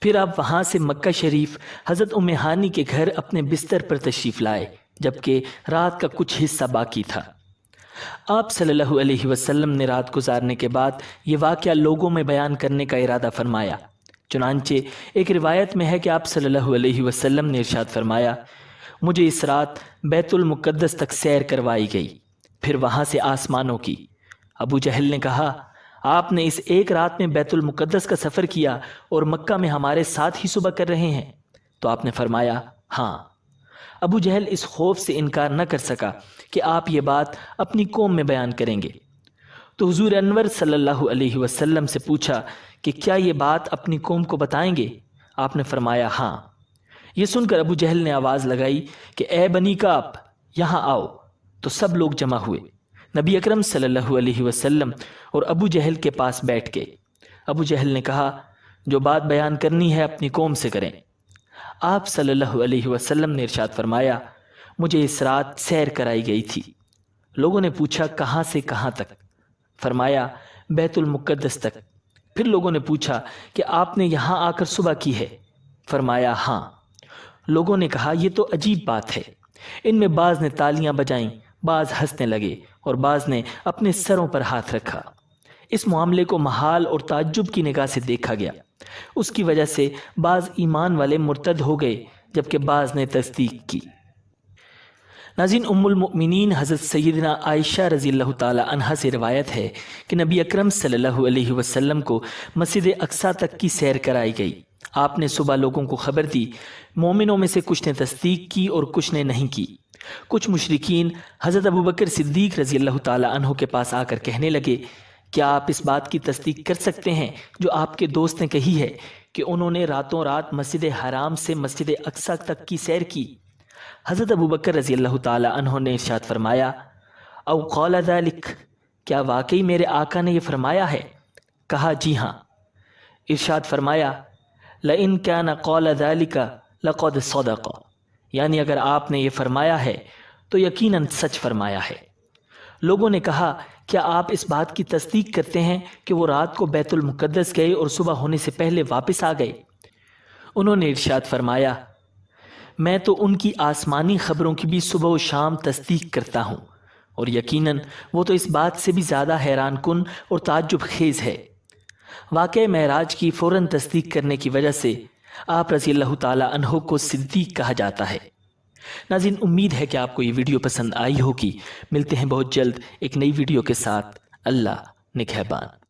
Speaker 2: پھر آپ وہاں سے مکہ شریف حضرت ام ہانی کے گھر اپنے بستر پر تشریف لائے، جبکہ رات کا کچھ حصہ باقی تھا۔ آپ صلی اللہ علیہ وسلم نے رات گزارنے کے بعد یہ واقعہ لوگوں میں بیان کرنے کا ارادہ فرمایا۔ چنانچہ ایک روایت میں ہے کہ آپ صلی اللہ علیہ وسلم نے ارشاد فرمایا، مجھے اس رات بیت المقدس تک سیر کروائی گئی، پھر وہاں سے آسمانوں کی۔ ابو جہل نے کہا، آپ نے اس ایک رات میں بیت المقدس کا سفر کیا اور مکہ میں ہمارے ساتھ ہی صبح کر رہے ہیں؟ تو آپ نے فرمایا، ہاں۔ ابو جہل اس خوف سے انکار نہ کر سکا کہ آپ یہ بات اپنی قوم میں بیان کریں گے، تو حضور انور صلی اللہ علیہ وسلم سے پوچھا کہ کیا یہ بات اپنی قوم کو بتائیں گے؟ آپ نے فرمایا، ہاں۔ یہ سن کر ابو جہل نے آواز لگائی کہ اے بنی کعب، یہاں آؤ، تو سب لوگ جمع ہوئے۔ نبی اکرم صلی اللہ علیہ وسلم اور ابو جہل کے پاس بیٹھ گئے۔ ابو جہل نے کہا، جو بات بیان کرنی ہے اپنی قوم سے کریں۔ آپ صلی اللہ علیہ وسلم نے ارشاد فرمایا، مجھے اس رات سیر کرائی گئی تھی۔ لوگوں نے پوچھا، کہاں سے کہاں تک؟ فرمایا، بیت المقدس تک۔ پھر لوگوں نے پوچھا کہ آپ نے یہاں آ کر صبح کی ہے؟ فرمایا، ہاں۔ لوگوں نے کہا، یہ تو عجیب بات ہے۔ ان میں بعض نے تالیاں بجائیں، بعض ہنسنے لگے اور بعض نے اپنے سروں پر ہاتھ رکھا۔ اس معاملے کو محال اور تعجب کی نگاہ سے دیکھا گیا۔ اس کی وجہ سے بعض ایمان والے مرتد ہو گئے، جبکہ بعض نے تصدیق کی۔ ناظرین، ام المؤمنین حضرت سیدنا عائشہ رضی اللہ تعالی عنہا سے روایت ہے کہ نبی اکرم صلی اللہ علیہ وسلم کو مسجد اقصیٰ تک کی سیر کرائی گئی۔ آپ نے صبح لوگوں کو خبر دی۔ مومنوں میں سے کچھ نے تصدیق کی اور کچھ نے نہیں کی۔ کچھ مشرکین حضرت ابوبکر صدیق رضی اللہ تعالی عنہ کے پاس آ کر کہنے لگے، کیا آپ اس بات کی تصدیق کر سکتے ہیں جو آپ کے دوست نے کہی ہے کہ انہوں نے راتوں رات مسجد حرام سے مسجد اقصیٰ تک کی سیر کی؟ حضرت ابو بکر رضی اللہ تعالی عنہ نے ارشاد فرمایا او قال ذلک، کیا واقعی میرے آقا نے یہ فرمایا ہے؟ کہا جی ہاں۔ ارشاد فرمایا لئن کان قال ذلک لقد صدق، یعنی اگر آپ نے یہ فرمایا ہے تو یقیناً سچ فرمایا ہے۔ لوگوں نے کہا کیا آپ اس بات کی تصدیق کرتے ہیں کہ وہ رات کو بیت المقدس گئے اور صبح ہونے سے پہلے واپس آ گئے؟ انہوں نے ارشاد فرمایا میں تو ان کی آسمانی خبروں کی بھی صبح و شام تصدیق کرتا ہوں، اور یقیناً وہ تو اس بات سے بھی زیادہ حیران کن اور تعجب خیز ہے۔ واقعہ معراج کی فوراً تصدیق کرنے کی وجہ سے آپ رضی اللہ تعالی عنہ کو صدیق کہا جاتا ہے۔ ناظرین، امید ہے کہ آپ کو یہ ویڈیو پسند آئی ہوگی۔ ملتے ہیں بہت جلد ایک نئی ویڈیو کے ساتھ۔ اللہ نگہبان۔